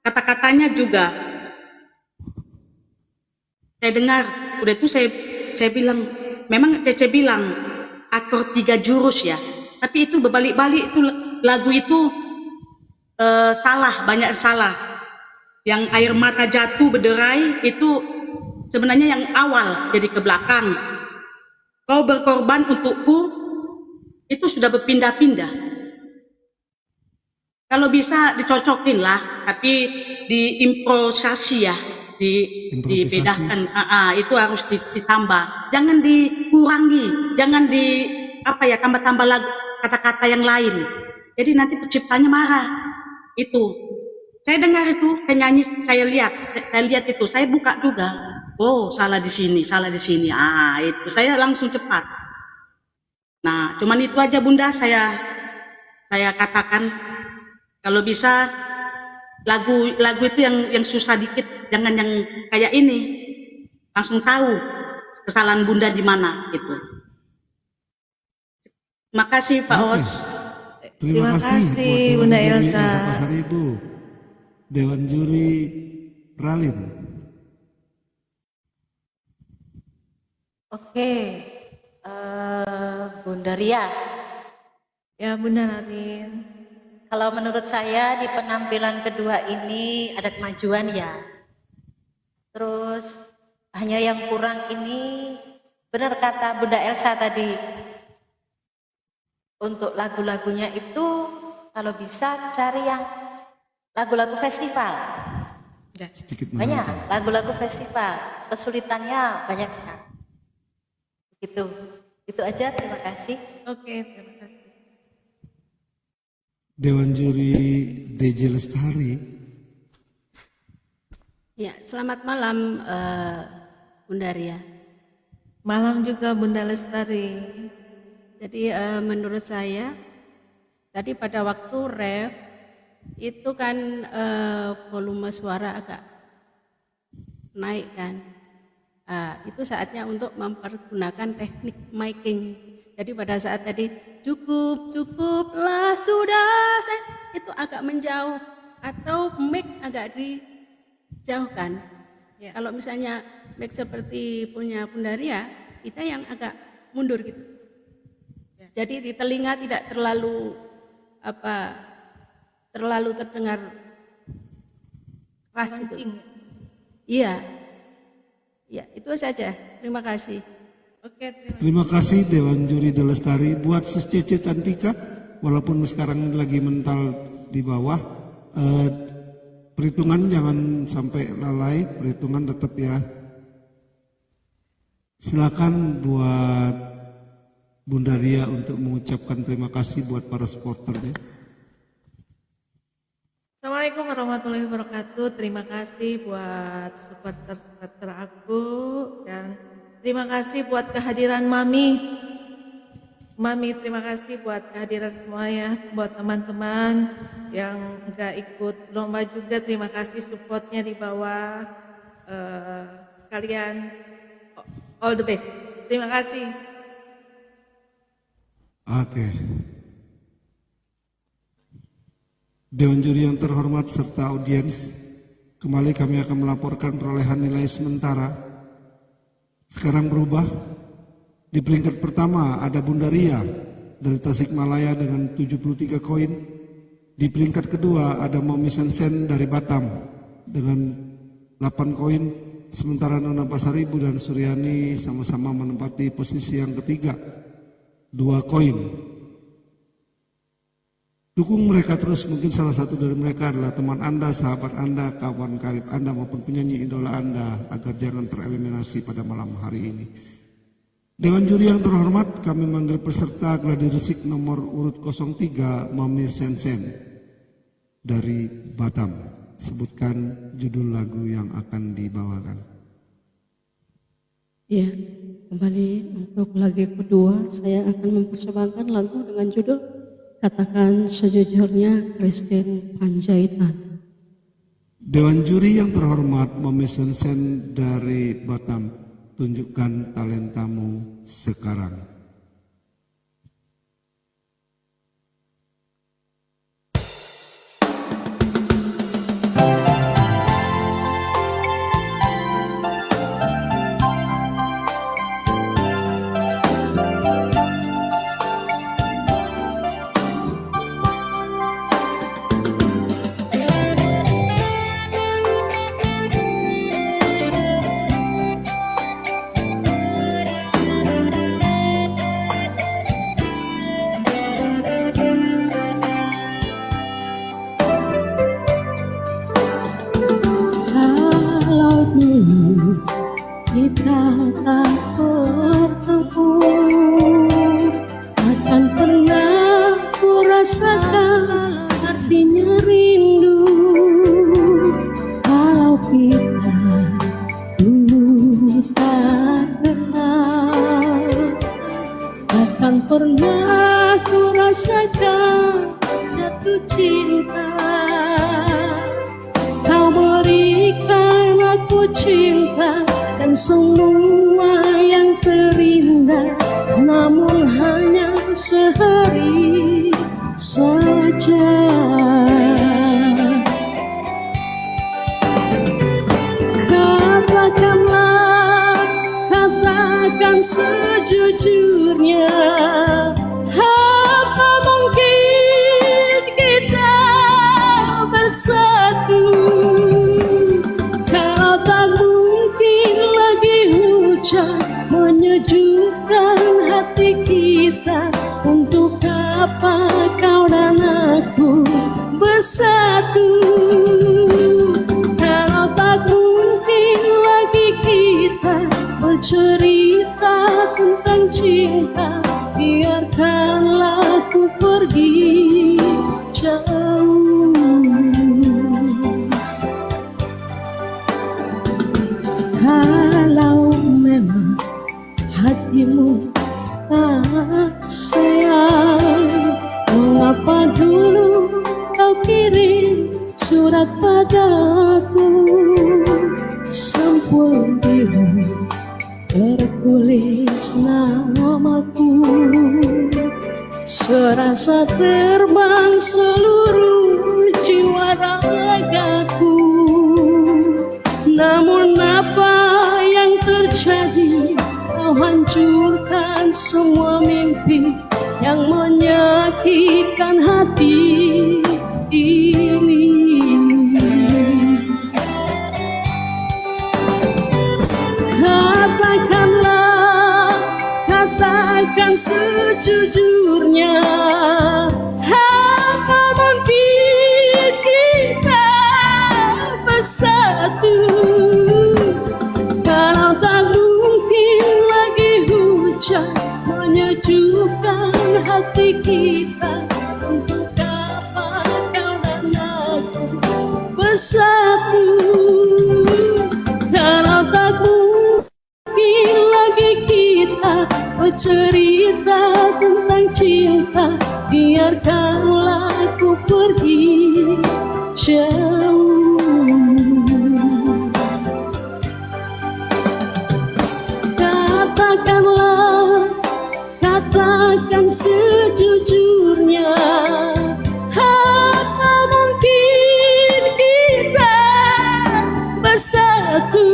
Kata-katanya juga. Saya dengar, udah itu saya bilang, memang Cece bilang akord 3 jurus ya. Tapi itu berbalik-balik, itu lagu itu salah, banyak salah. Yang air mata jatuh berderai itu sebenarnya yang awal jadi ke belakang. Kau berkorban untukku itu sudah berpindah-pindah. Kalau bisa dicocokin lah, tapi diimprovisasi ya, dibedakan. Itu harus ditambah. Jangan dikurangi, jangan tambah-tambah lagu kata-kata yang lain. Jadi nanti penciptanya marah. Itu. Saya dengar itu, saya nyanyi, saya lihat itu, saya buka juga. Oh, salah di sini. Itu saya langsung cepat. Nah, cuman itu aja Bunda saya katakan kalau bisa lagu itu yang susah dikit, jangan yang kayak ini. Langsung tahu kesalahan Bunda di mana gitu. Terima kasih Pak Os. Terima kasih Bunda Dewan Juri Elsa. Pasaribu. Dewan Juri Ralin. Oke, Bunda Ria. Ya Bunda Larin. Kalau menurut saya di penampilan kedua ini ada kemajuan ya. Terus hanya yang kurang ini benar kata Bunda Elsa tadi. Untuk lagu-lagunya itu kalau bisa cari yang lagu-lagu festival. Banyak lagu-lagu festival. Kesulitannya banyak sekali. Gitu. Itu aja, terima kasih. Oke, terima kasih. Dewan Juri DJ Lestari. Ya, selamat malam Bunda Ria. Malam juga Bunda Lestari. Jadi menurut saya tadi pada waktu ref itu kan volume suara agak naik kan. Itu saatnya untuk mempergunakan teknik miking. Jadi pada saat tadi cukuplah sudah itu agak menjauh atau mic agak dijauhkan. Ya. Kalau misalnya mic seperti punya Bunda Ria, kita yang agak mundur gitu. Ya. Jadi di telinga tidak terlalu terdengar keras itu. Ranting. Iya. Ya, itu saja. Terima kasih. Oke, Terima kasih Dewan Juri De Lestari. Buat Sis Cece Cantika, walaupun sekarang lagi mental di bawah, perhitungan jangan sampai lalai, perhitungan tetap ya. Silakan buat Bunda Ria untuk mengucapkan terima kasih buat para supporternya. Assalamualaikum warahmatullahi wabarakatuh. Terima kasih buat supporter aku dan terima kasih buat kehadiran Mami. Mami, terima kasih buat kehadiran semuanya. Buat teman-teman yang nggak ikut lomba juga, terima kasih supportnya di bawah. Kalian all the best. Terima kasih. Oke. Dewan Juri yang terhormat serta audiens, kembali kami akan melaporkan perolehan nilai sementara. Sekarang berubah. Di peringkat pertama ada Bunda Ria dari Tasikmalaya dengan 73 koin. Di peringkat kedua ada Mami Sensen dari Batam dengan 8 koin. Sementara Nona Pasaribu dan Suryani sama-sama menempati posisi yang ketiga, 2 koin. Dukung mereka terus, mungkin salah satu dari mereka adalah teman Anda, sahabat Anda, kawan karib Anda maupun penyanyi idola Anda agar jangan tereliminasi pada malam hari ini. Dewan Juri yang terhormat, kami manggil peserta gladi resik nomor urut 03 Mami Sensen dari Batam. Sebutkan judul lagu yang akan dibawakan. Ya, kembali untuk lagu kedua saya akan mempersembahkan lagu dengan judul Katakan Sejujurnya Christine Panjaitan. Dewan Juri yang terhormat Mami Sensen dari Batam, tunjukkan talentamu sekarang. Kalau dulu kita tak bertemu, akan pernah ku rasakan artinya rindu. Kalau kita dulu tak kenal, akan pernah ku rasakan jatuh cinta. Kau berikan aku cinta dan semua yang terindah, namun hanya sehari saja. Katakan sejujurnya, apa mungkin kita bersatu? Kau tak mungkin lagi hujan menyejukkan hati kita. Untuk apa kau dan aku bersatu? Kalau tak mungkin lagi kita bercerita tentang cinta, biarkanlah ku pergi jauh. Kalau memang hatimu tak sayang, mengapa dulu kau kirim surat padaku? Sampul biru tertulis namaku, serasa terbang seluruh jiwa ragaku. Namun apa yang terjadi? Kau hancurkan semua mimpi yang menyakitkan hati ini. Katakanlah, katakan sejujurnya, apa mungkin kita bersatu? Kalau tak mungkin lagi hujan menyejukkan hati kita, untuk apa kau dan aku bersatu? Kalau tak mungkin lagi kita bercerita tentang cinta, biarkanlah ku pergi jauh. Katakanlah, katakan sejujurnya, apa mungkin kita bersatu?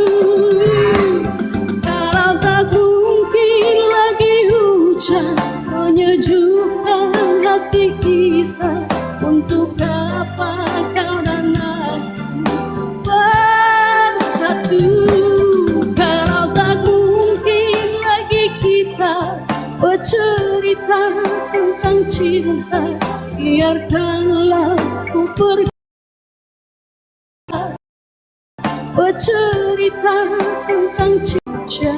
Kalau tak mungkin lagi hujan menyejukkan hati kita, untuk apa kau dan aku bersatu? Kalau tak mungkin lagi kita bercerita tentang cinta, biarkanlah ku pergi. Bercerita tentang cinta,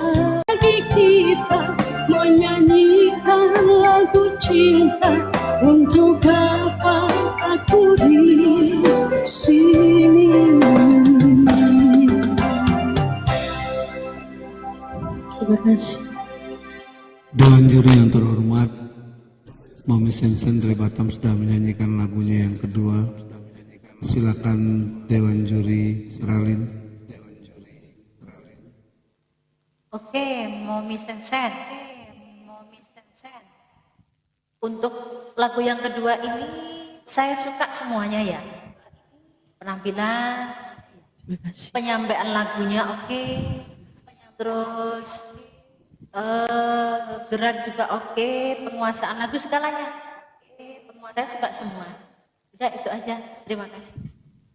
lagi kita menyanyikan lagu cinta, untuk apa aku di sini? Terima kasih. Dewan juri yang terhormat, Mami Sensen dari Batam sudah menyanyikan lagunya yang kedua. Silakan Dewan Juri Ralin. Oke, Momi Sensen. Untuk lagu yang kedua ini saya suka semuanya ya. Penampilan, Terima kasih. penyampaian lagunya oke. Terus gerak juga oke, penguasaan lagu segalanya. Saya suka semua. Udah itu aja. Terima kasih.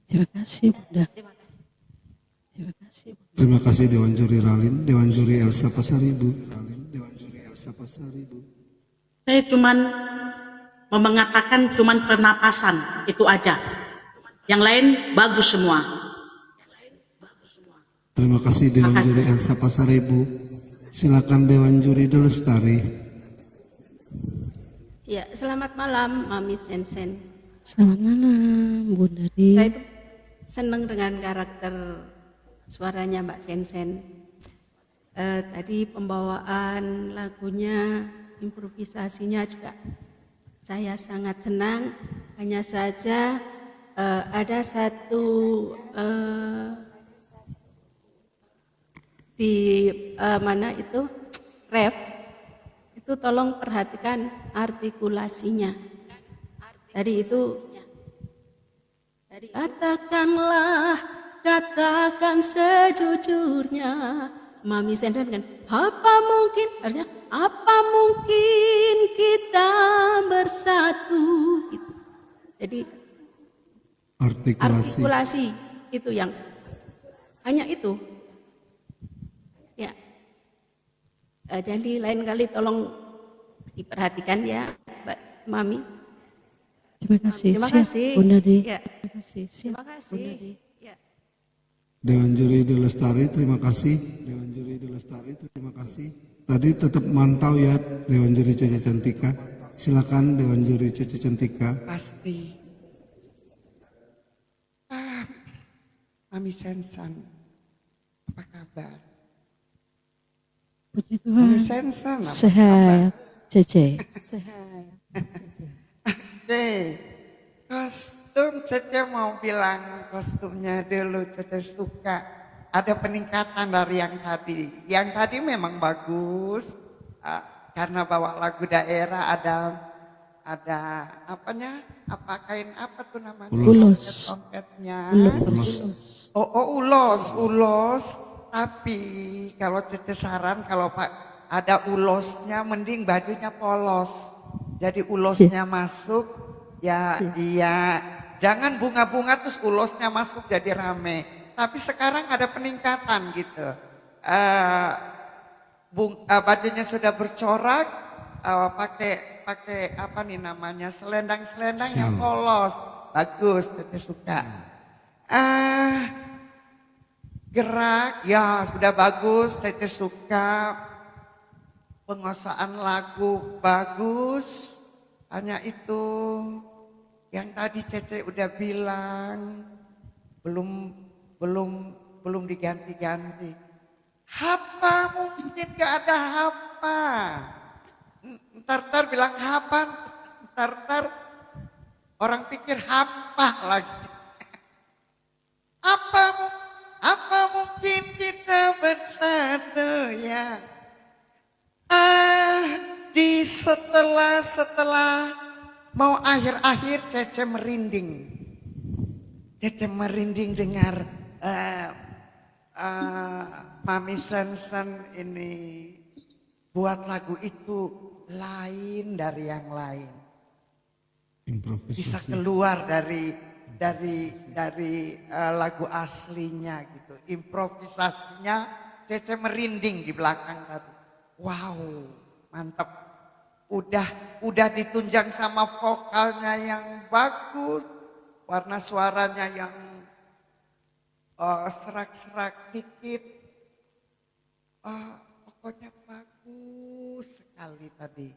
Terima kasih, Bunda. Terima kasih. Terima kasih. Terima kasih Dewan Juri Ralin. Dewan Juri Elsa Pasaribu. Saya cuman mau mengatakan cuman pernapasan itu aja. Yang lain bagus semua. Terima kasih Dewan Juri Elsa Pasaribu. Silakan Dewan Juri Delestari. Ya, selamat malam Mami Sensen. Selamat malam, Bunda Di. Saya itu senang dengan karakter suaranya Mbak Sensen. Tadi pembawaan lagunya, improvisasinya juga saya sangat senang. Hanya saja ada satu di mana itu ref itu tolong perhatikan artikulasinya. Tadi itu katakanlah, katakan sejujurnya, Mami Sensen kan apa mungkin, harusnya apa mungkin kita bersatu gitu. Jadi artikulasi itu yang hanya itu ya. Jadi lain kali tolong diperhatikan ya Mbak Mami. Terima kasih. Terima Siap, kasih. Bunda Di. Ya. Terima kasih. Siap, Terima kasih. Bunda Di. Ya. Dewan Juri De Lestari, terima kasih. Dewan Juri De Lestari, terima kasih. Tadi tetap mantau ya Dewan Juri Cece Cantika. Silakan Dewan Juri Cece Cantika. Pasti. Mami Sensan, apa kabar? Puji Mami Tuhan. Sensan, apa kabar? Sehat, Cece. Sehat, Cece. Oke, kostum Cece mau bilang kostumnya dulu Cece suka. Ada peningkatan dari yang tadi. Yang tadi memang bagus karena bawa lagu daerah ada apanya? Apa kain apa tuh namanya? Ulos. Tongkatnya. Ulos. Ulos. Tapi kalau Cece saran kalau Pak ada ulosnya mending bajunya polos. Jadi ulosnya masuk ya iya. Jangan bunga-bunga terus ulosnya masuk jadi rame. Tapi sekarang ada peningkatan gitu. Bajunya sudah bercorak, pakai apa nih namanya selendang-selendang yang polos, bagus, Cece suka. Gerak, ya sudah bagus, Cece suka. Penguasaan lagu bagus, hanya itu yang tadi Cece udah bilang belum diganti-ganti. Hapa mungkin gak ada hapa. Ntar bilang hapa, ntar orang pikir hapa lagi. Apa mungkin kita bersatu ya? Di setelah mau akhir-akhir Cece merinding. Cece merinding dengar Mami Sensen ini buat lagu itu lain dari yang lain. Bisa keluar dari lagu aslinya gitu. Improvisasinya Cece merinding di belakang tadi. Wow, mantap. Udah ditunjang sama vokalnya yang bagus, warna suaranya yang serak-serak dikit. Pokoknya bagus sekali tadi.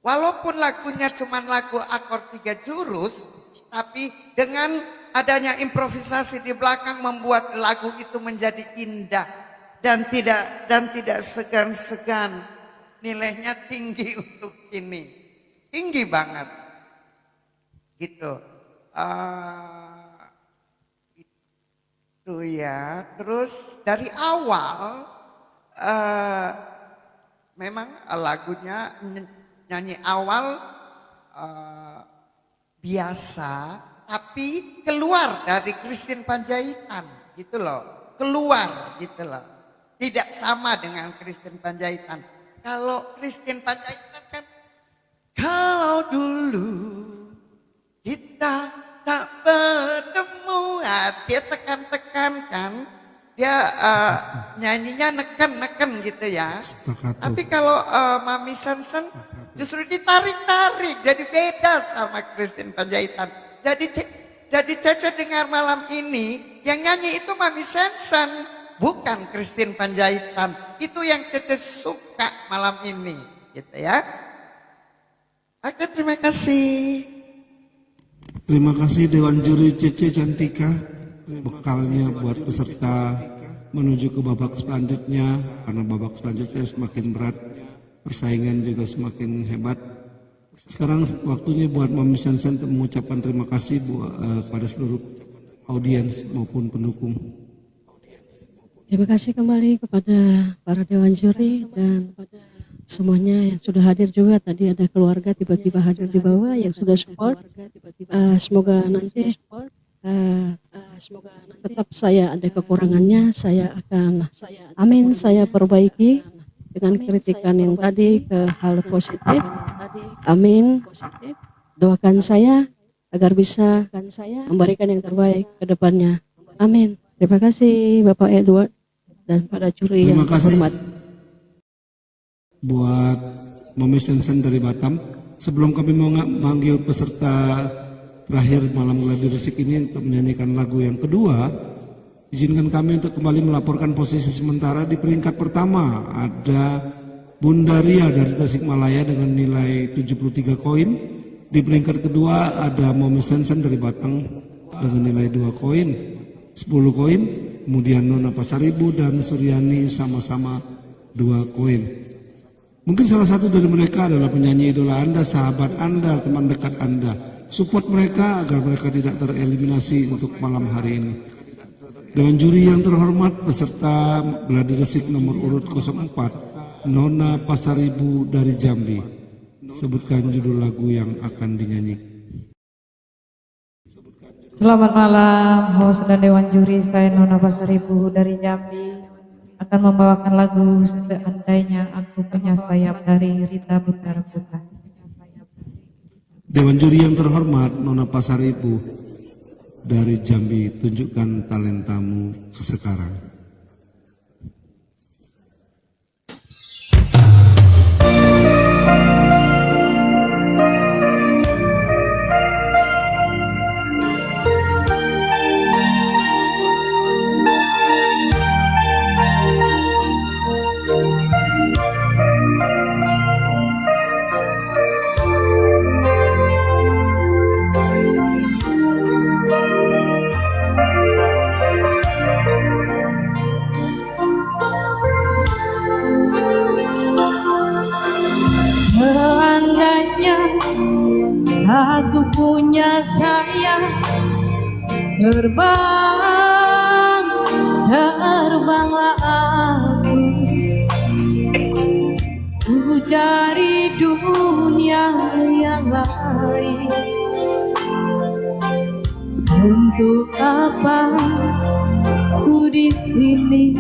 Walaupun lagunya cuma lagu akor 3 jurus, tapi dengan adanya improvisasi di belakang membuat lagu itu menjadi indah dan tidak segan-segan. Nilainya tinggi untuk ini, tinggi banget, gitu. Itu ya. Terus dari awal memang lagunya nyanyi awal biasa, tapi keluar dari Christine Panjaitan, gitu loh. Keluar, gitu loh. Tidak sama dengan Christine Panjaitan. Kalau Christine Panjaitan kan, kalau dulu kita tak bertemu, dia tekan-tekan kan, dia nyanyinya neken-neken gitu ya. Tapi kalau Mami Sensen justru ditarik-tarik, jadi beda sama Christine Panjaitan. Jadi Cece dengar malam ini, yang nyanyi itu Mami Sensen, bukan Christine Panjaitan. Itu yang Cece suka malam ini, gitu ya. Oke, terima kasih. Terima kasih Dewan Juri Cece Cantika. Bekalnya buat peserta menuju ke babak selanjutnya, karena babak selanjutnya semakin berat, persaingan juga semakin hebat. Sekarang waktunya buat Mami Sensen mengucapkan terima kasih kepada seluruh audiens maupun pendukung. Terima kasih kembali kepada para Dewan Juri dan semuanya yang sudah hadir juga. Tadi ada keluarga tiba-tiba hadir di bawah yang sudah support. Semoga nanti tetap saya ada kekurangannya, saya akan saya perbaiki dengan kritikan yang tadi ke hal positif. Amin. Doakan saya agar bisa memberikan yang terbaik ke depannya. Amin. Terima kasih Bapak Edward dan pada juri yang terhormat. Buat Mami Sensen dari Batam, sebelum kami mau manggil peserta terakhir malam gladi resik ini untuk menyanyikan lagu yang kedua, Izinkan kami untuk kembali melaporkan posisi sementara. Di peringkat pertama ada Bunda Ria dari Tasikmalaya dengan nilai 73 koin. Di peringkat kedua ada Momi Sensen dari Batang dengan nilai 2 koin, 10 koin. Kemudian Nona Pasaribu dan Suryani sama-sama 2 koin. Mungkin salah satu dari mereka adalah penyanyi idola Anda, sahabat Anda, teman dekat Anda. Support mereka agar mereka tidak tereliminasi untuk malam hari ini. Dewan juri yang terhormat beserta gladi resik nomor urut 04, Nona Pasaribu dari Jambi. Sebutkan judul lagu yang akan dinyanyikan. Selamat malam, host dan Dewan Juri, saya Nona Pasaribu dari Jambi akan membawakan lagu Seandainya Aku Punya Sayap dari Rita Butara Putra. Dewan juri yang terhormat, Nona Pasaribu dari Jambi, tunjukkan talentamu sekarang. Seandainya aku punya sayap, terbanglah aku, ku cari dunia yang lain. Untuk apa ku di sini?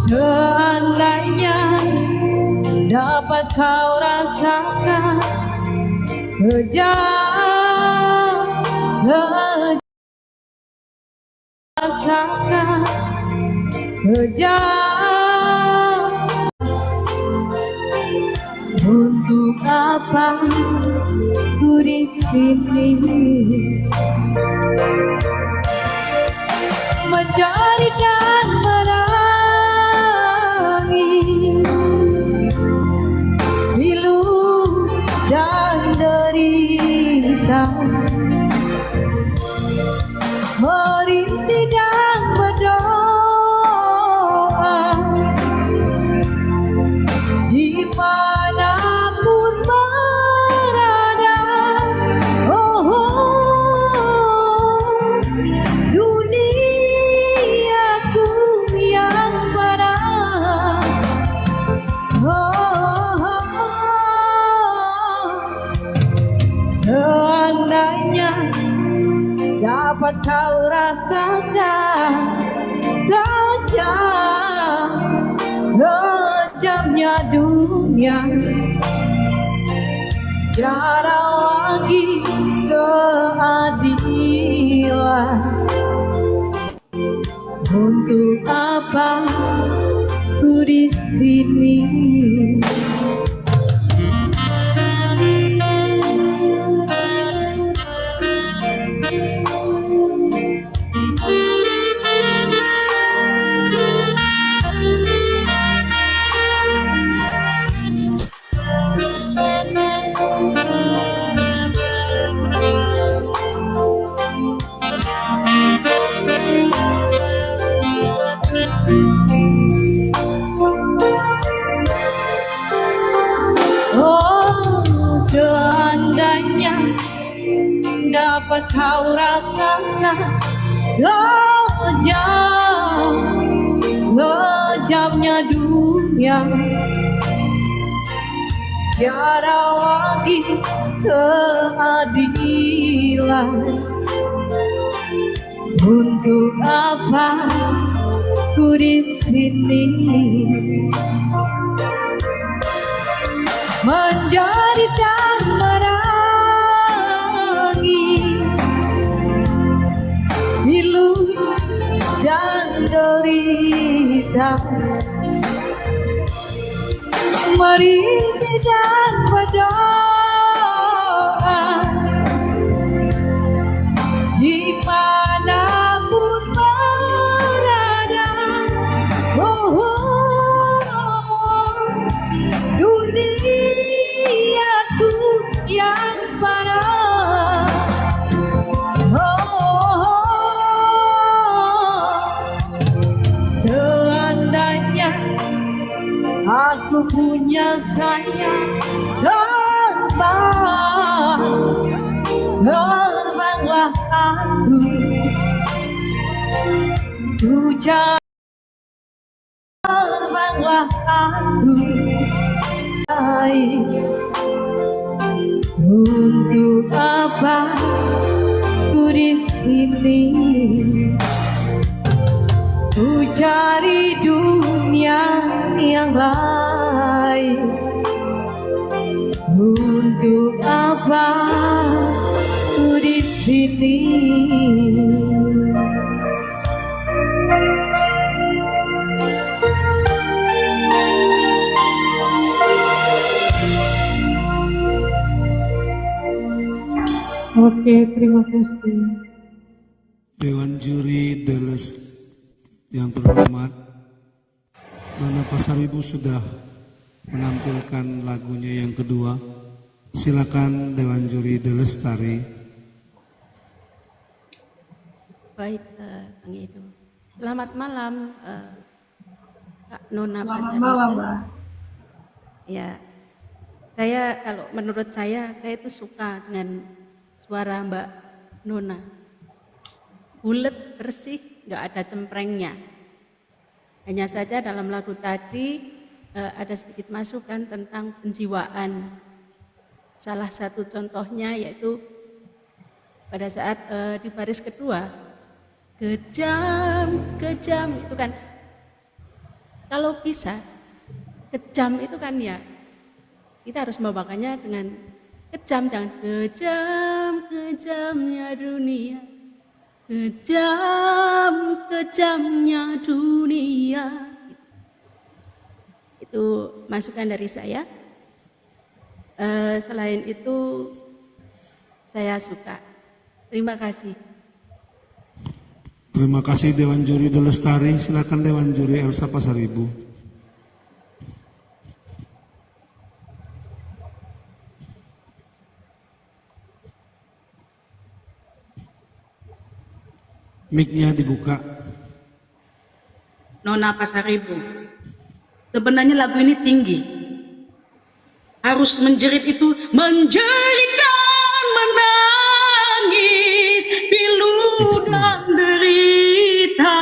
Seandainya dapat kau rasakan untuk apa ku di sini? Mencari dan menangis, pilu dan derita, merintih dan berdoa, dimanapun berada. Oh, duniaku yang mana? Seandainya dapat kau rasakan kejamnya dunia, tiada lagi keadilan. Untuk apa ku di sini? Oh, seandainya dapat kau rasakan kejamnya dunia, tiada lagi keadilan. Untuk apa ku di sini? Menjadi dan menangis, pilu dan derita, merintih dan berdoa, Aku punya sayang terbang, terbanglah aku, hujan terbanglah aku, untuk apa ku di sini? Ku cari dunia yang lain. Untuk apa ku di sini? Oke, terima kasih. Dewan Juri Deles yang terhormat, Nona Pasaribu sudah menampilkan lagunya yang kedua. Silakan Dewan Juri Delestari. Baik, Bang Edo. Selamat malam, Kak Nona Selamat Pasaribu. malam, Mbak. Ya, saya kalau menurut saya itu suka dengan suara Mbak Nona. Bulet, bersih, nggak ada cemprengnya. Hanya saja dalam lagu tadi ada sedikit masukan tentang penjiwaan. Salah satu contohnya yaitu pada saat di baris kedua, kejam, kejam itu kan, kalau bisa, kejam itu kan ya, kita harus membawakannya dengan kejam, jangan kejam, kejamnya dunia. Kejam, kejamnya dunia. Itu masukan dari saya. Selain itu, saya suka. Terima kasih. Terima kasih Dewan Juri Delestari. Silakan Dewan Juri Elsa Pasaribu. Mic-nya dibuka. Nona Pasaribu, sebenarnya lagu ini tinggi. Harus menjerit itu, menjerit dan menangis, pilu dan derita.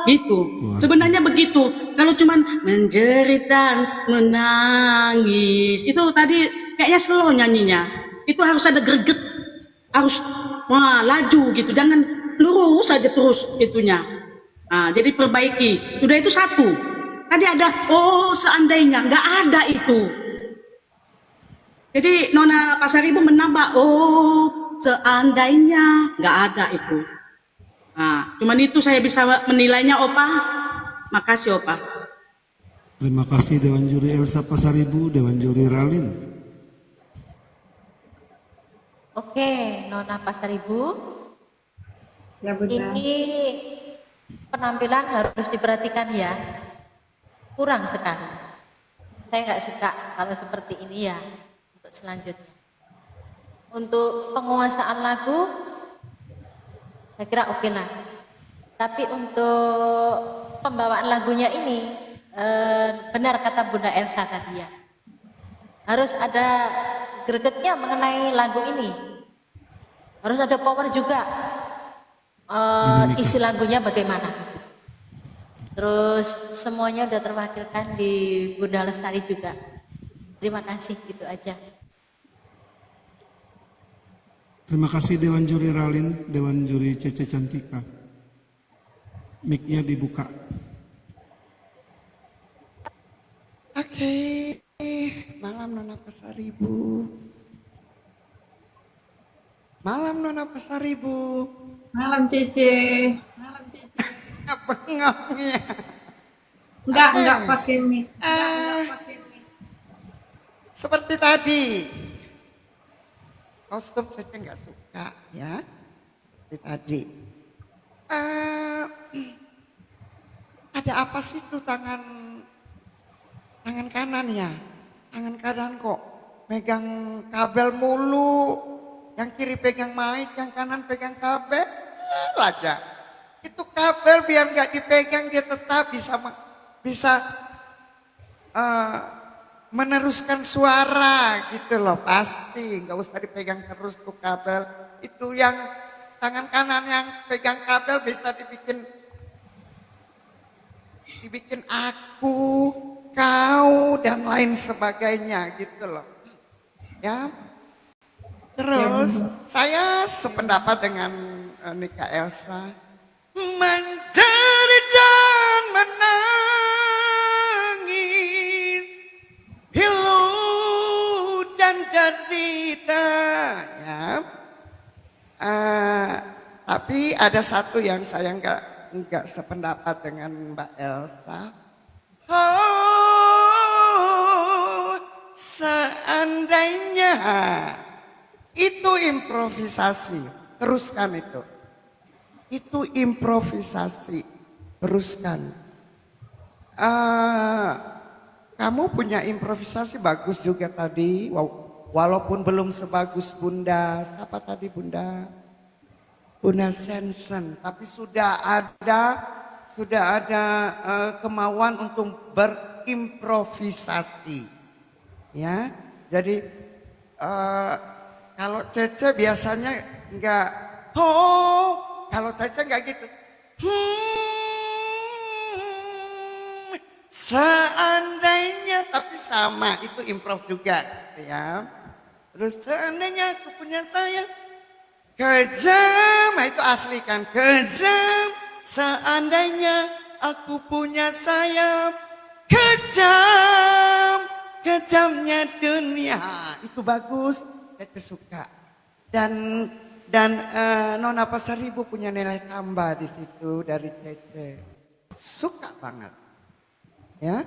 Gitu. Sebenarnya begitu. Kalau cuman menjerit dan menangis, itu tadi kayaknya slow nyanyinya. Itu harus ada greget, harus laju gitu. Jangan lurus saja terus itunya. Nah, jadi perbaiki. Sudah itu satu. Tadi ada oh seandainya, nggak ada itu. Jadi Nona Pasaribu menambah oh seandainya, nggak ada itu. Nah, cuman itu saya bisa menilainya, Opa. Makasih, Opa. Terima kasih Dewan Juri Elsa Pasaribu, Dewan Juri Ralin. Oke, Nona Pasaribu. Ya, Bunda. Ini penampilan harus diperhatikan ya. Kurang sekali. Saya nggak suka kalau seperti ini ya. Untuk selanjutnya. Untuk penguasaan lagu, saya kira oke lah. Tapi untuk pembawaan lagunya ini, benar kata Bunda Elsa tadi ya. Harus ada gregetnya mengenai lagu ini. Harus ada power juga. Isi lagunya bagaimana? Terus semuanya udah terwakilkan di Bunda Lestari juga. Terima kasih, gitu aja. Terima kasih Dewan Juri Ralin, Dewan Juri Cece Cantika. Mic-nya dibuka. Oke, malam Nona Pasaribu. Malam Nona Pasaribu. Malam Cece. Malam Cece. Apa ngomongnya? Enggak pakai mic. Seperti tadi. Kostum Cece nggak suka ya. Seperti tadi. Ada apa sih tuh tangan kanan ya? Tangan kanan kok megang kabel mulu. Yang kiri pegang mic, yang kanan pegang kabel aja. Itu kabel biar nggak dipegang dia tetap bisa eh, meneruskan suara gitu loh, pasti nggak usah dipegang terus tuh kabel. Itu yang tangan kanan yang pegang kabel bisa dibikin aku, kau dan lain sebagainya gitu loh. Ya. Terus saya sependapat dengan Nika Elsa. Menjadi dan menangis, pilu dan derita. Ya. Tapi ada satu yang saya nggak sependapat dengan Mbak Elsa. Oh, seandainya itu improvisasi, teruskan itu. Itu improvisasi, teruskan. Kamu punya improvisasi bagus juga tadi, walaupun belum sebagus Bunda. Siapa tadi Bunda? Bunda Sensen. Tapi sudah ada kemauan untuk berimprovisasi. Ya, jadi kalau Cece biasanya enggak, kalau Cece enggak gitu. Seandainya, tapi sama, itu improv juga, ya. Terus seandainya aku punya sayap kejam, itu asli kan, kejam. Seandainya aku punya sayap kejam, kejamnya dunia, itu bagus, saya suka. Dan Nona Pasaribu punya nilai tambah di situ dari Cece, suka banget, ya.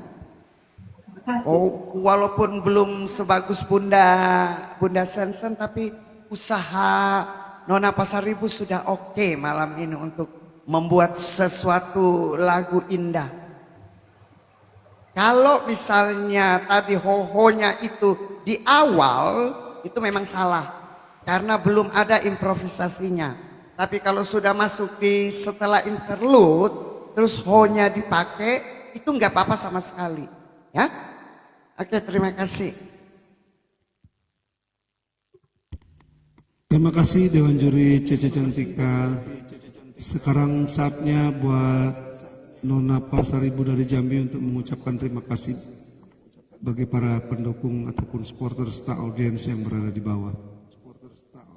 Oh, walaupun belum sebagus Bunda Sensen, tapi usaha Nona Pasaribu sudah oke malam ini untuk membuat sesuatu lagu indah. Kalau misalnya tadi ho-honya itu di awal, itu memang salah. Karena belum ada improvisasinya. Tapi kalau sudah masuk di setelah interlude, terus ho-nya dipakai, itu nggak apa-apa sama sekali. Ya? Oke, terima kasih. Terima kasih Dewan Juri Cece Cantika. Sekarang saatnya buat Nona Pasaribu dari Jambi untuk mengucapkan terima kasih bagi para pendukung ataupun supporter serta audiens yang berada di bawah.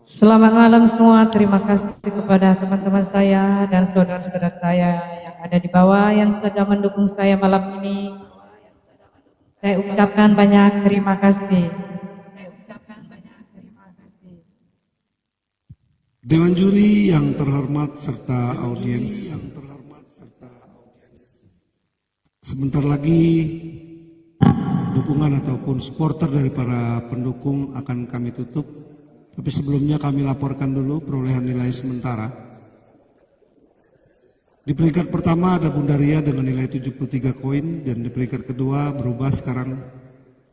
Selamat malam semua, terima kasih kepada teman-teman saya dan saudara-saudara saya yang ada di bawah yang sudah mendukung saya malam ini. Saya ucapkan banyak terima kasih. Dewan juri yang terhormat serta audiens, sebentar lagi dukungan ataupun supporter dari para pendukung akan kami tutup. Tapi sebelumnya kami laporkan dulu perolehan nilai sementara. Di peringkat pertama ada Bunda Ria dengan nilai 73 koin, dan di peringkat kedua berubah sekarang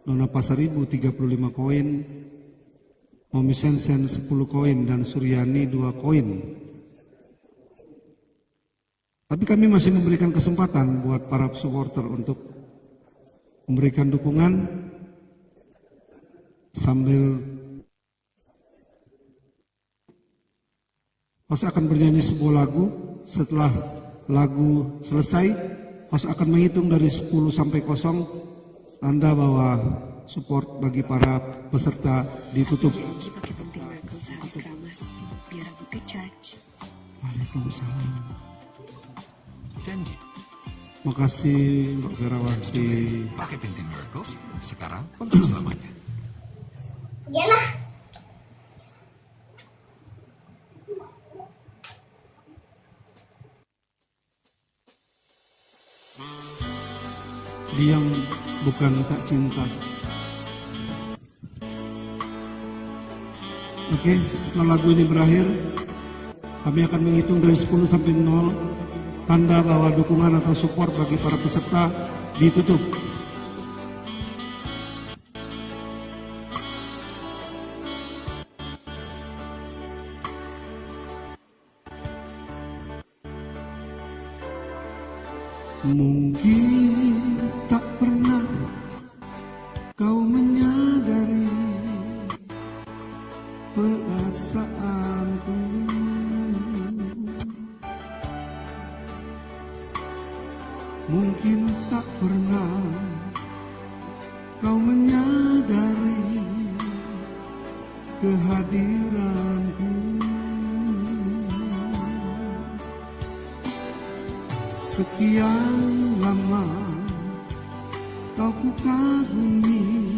Nona Pasaribu 35 koin, Momi Sensen 10 koin, dan Suryani 2 koin. Tapi kami masih memberikan kesempatan buat para supporter untuk memberikan dukungan sambil host akan bernyanyi sebuah lagu. Setelah lagu selesai, host akan menghitung dari 10 sampai 0, tanda bahwa support bagi para peserta ditutup. Waalaikumsalam. Janji. Makasih Mbak Ferawati. Pakai Pentin Miracles sekarang untuk selamanya. Iyalah. Diam bukan tak cinta. Oke, setelah lagu ini berakhir, kami akan menghitung dari 10 sampai 0, tanda bahwa dukungan atau support bagi para peserta ditutup. Mungkin tak pernah Mungkin tak pernah kau menyadari kehadiranku. Sekian lama kau ku kagumi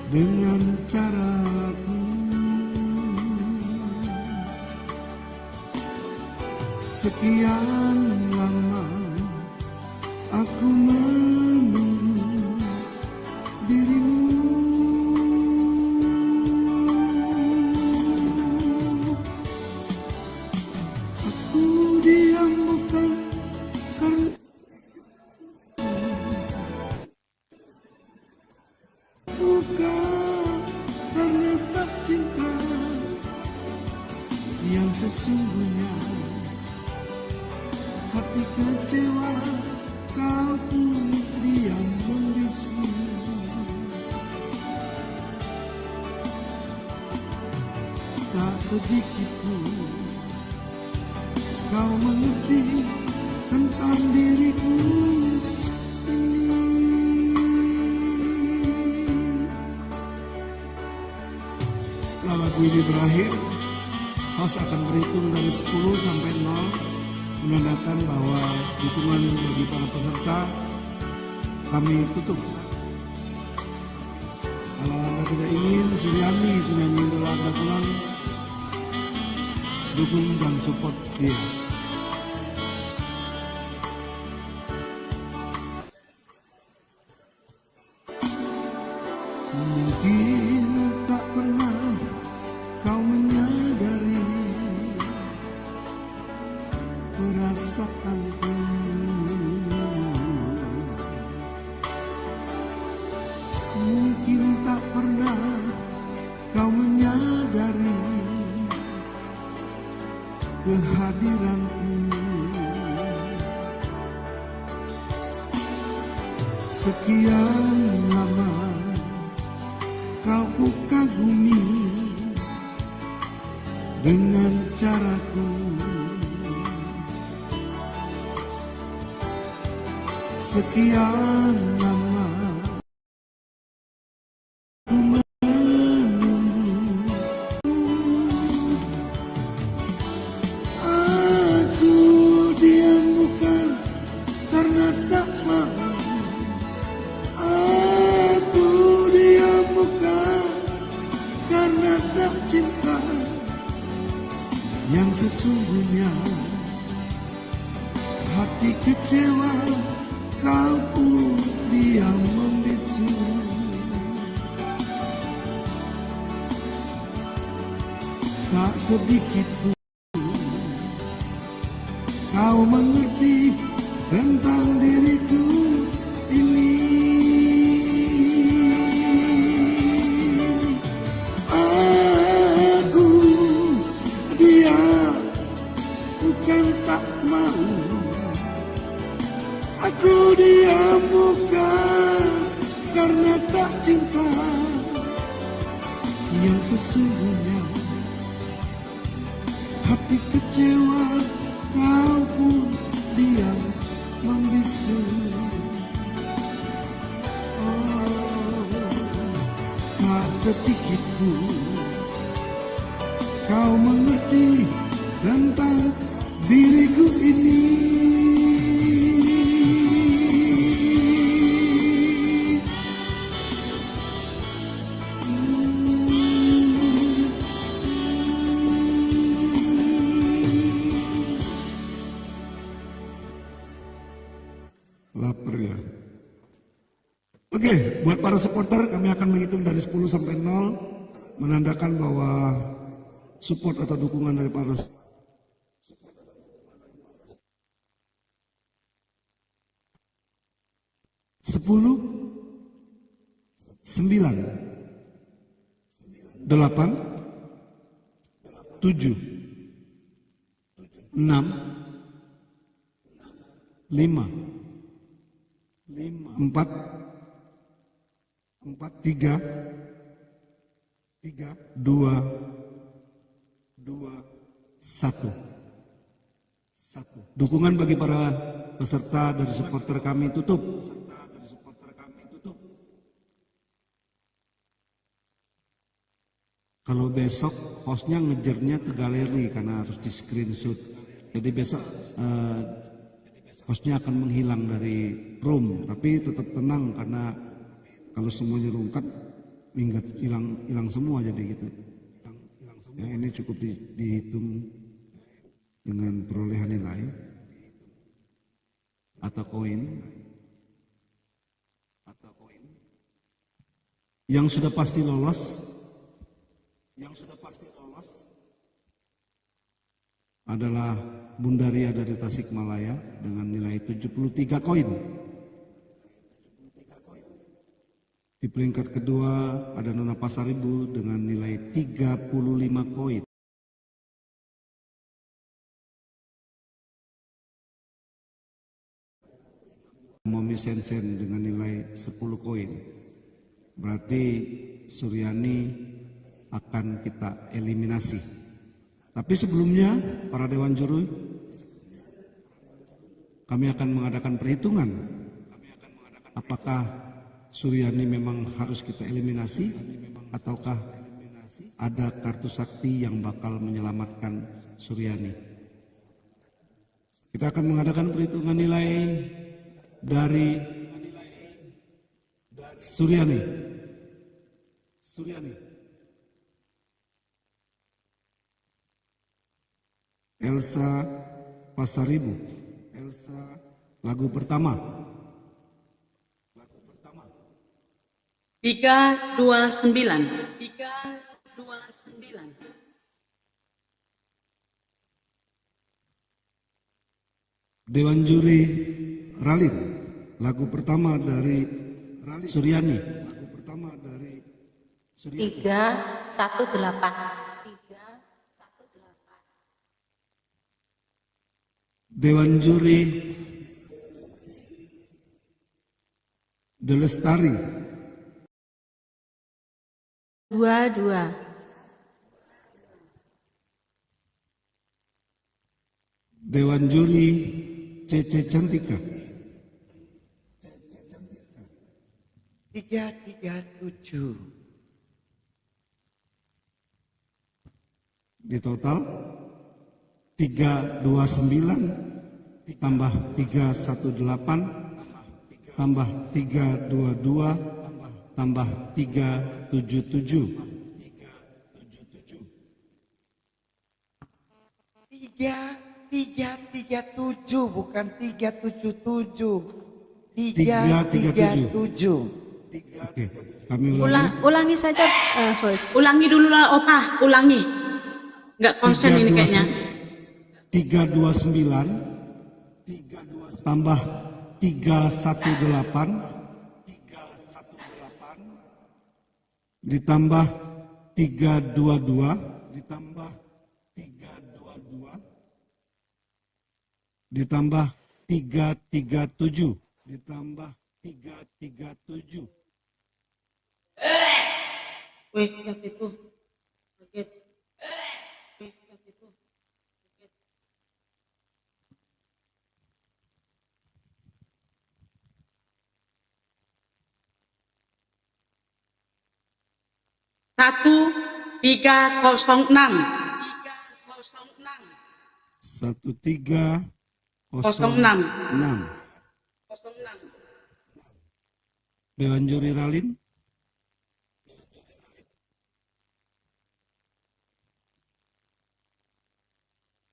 dengan caraku. Sekian lama aku menunggu dirimu. Aku diam bukan karena tak cinta yang sesungguhnya. Hati kecewa, kau pun diam membisu. Tak sedikit pun kau mengerti tentang diriku ini. Setelah lagu ini berakhir, host akan berhitung dari 10 sampai 0, menandakan bahwa hitungan bagi para peserta kami tutup. Kalau Anda tidak ingin Suryani penyanyi idola Anda pulang, dukung dan support dia. Mungkin tak pernah kau menyadari perasaanku. Mungkin tak pernah kau menyadari kehadiranku. Sekian lama kau ku kagumi dengan caraku. Sekian lama ku menunggu. Aku diam bukan karena tak mau. Aku diam bukan karena tak cinta yang sesungguhnya. Hati kecewa, kau pun diam membisu. Tak sedikit pun kau mengerti tentang diriku ini. Aku diam bukan tak mau. Aku diam bukan karena tak cinta yang sesungguhnya. Hati kecewa, kau pun diam membisu. Tak sedikit pun kau mengerti tentang diriku ini. Lapar ya. Oke, buat para supporter kami akan menghitung dari 10 sampai 0, menandakan bahwa support atau dukungan dari para 10, 9, 8, 7, 6, 5, 4, 3, 2, 1. Dukungan bagi para peserta dari supporter kami tutup. Kalau besok hostnya ngejarnya ke galeri karena harus di screenshot. Jadi besok hostnya akan menghilang dari room, tapi tetap tenang karena kalau semuanya rungkat minggat hilang semua jadi gitu. Ya, ini cukup dihitung dengan perolehan nilai atau koin. Yang sudah pasti lolos adalah Bundaria dari Tasikmalaya dengan nilai 73 koin. Di peringkat kedua ada Nona Pasaribu dengan nilai 35 koin. Momi Sensen dengan nilai 10 koin. Berarti Suryani akan kita eliminasi. Tapi sebelumnya para dewan juri, kami akan mengadakan perhitungan. Apakah Suryani memang harus kita eliminasi ataukah ada kartu sakti yang bakal menyelamatkan Suryani. Kita akan mengadakan perhitungan nilai dari Suryani. Elsa Pasaribu. Lagu pertama. 329. Dewan Juri Ralin. Lagu pertama dari Suryani. 318. Dewan Juri Delestari. 22. Dewan Juri Cece Cantika. 337. Di total 329 tambah 318 tambah 322 tambah 377. 337 bukan 377. 337. 337. Oke, kami ulangi. Ulangi saja, host. Ulangi dulu lah, Opa, ulangi. Nggak konsen ini kayaknya. 329 tambah 318 ditambah 322 ditambah 337 ditambah 337. Wih, lihat itu. Kaget. Wih, lihat itu. Kaget. Satu, 306. 1306. Dewan Juri Ralin.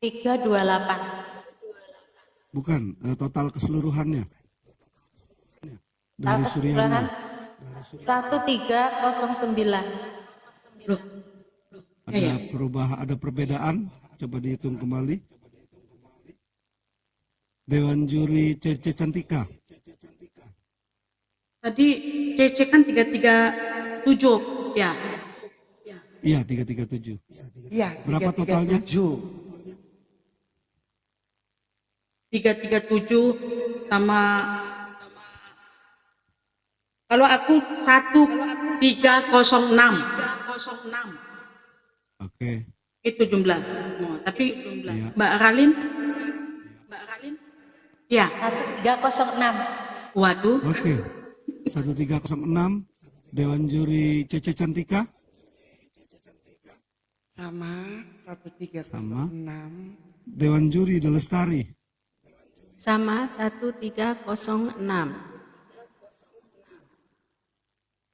328. Bukan, total keseluruhannya. Dari Total Suryani. keseluruhan 1309. Ada perbedaan, coba dihitung kembali. Dewan Juri Cece Cantika. Tadi CC kan 337 ya. Iya, 337. Iya, Berapa totalnya? 337 sama kalau aku 1306. Oke. Itu jumlah. Oh, tapi Iya. Mbak Ralin Ya. 1306. Waduh. Oke. 1306 Dewan Juri Cece Cantika. Sama 1306. Sama. Dewan Juri Delestari. Sama 1306.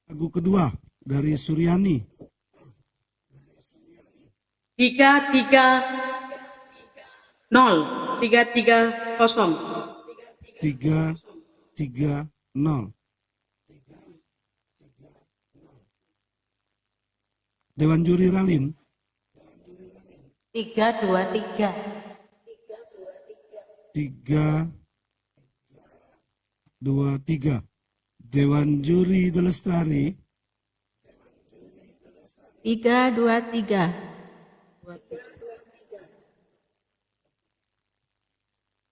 Lagu kedua dari Suryani. 330. 330. Dewan Juri Ralin. 323. 323. Dewan Juri Delestari. 323.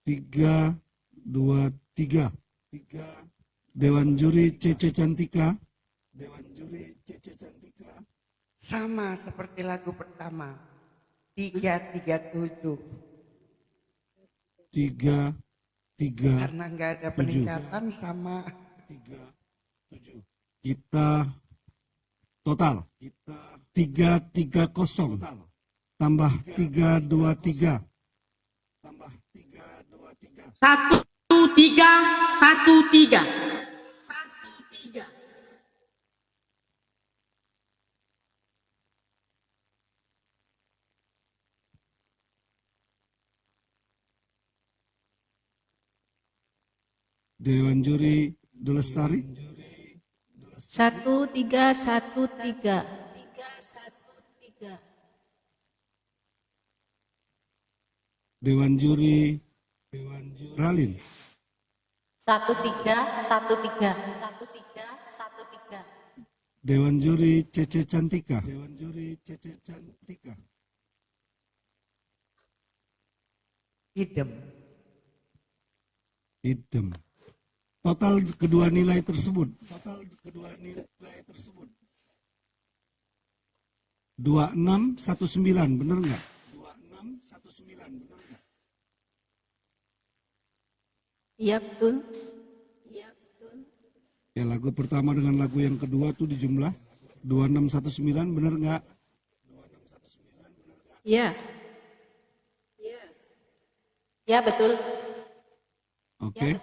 323. Dewan Juri Cece Cantika. Dewan Juri Cece Cantika. Sama seperti lagu pertama. 337. 337. Karena nggak ada peningkatan sama. 37. Kita total. 330. Tambah 323. Tambah 323. 1313. Dewan Juri Delestari. 1313. Dewan Juri Ralin. 1313. Dewan Juri Cece Cantika. Dewan Juri Cece Cantika. Idem. Idem. Total kedua nilai tersebut. 2619, benar nggak? 2619, benar nggak? Iya betul. Ya, lagu pertama dengan lagu yang kedua tuh dijumlah 2619, benar nggak? Iya. Ya betul. Oke.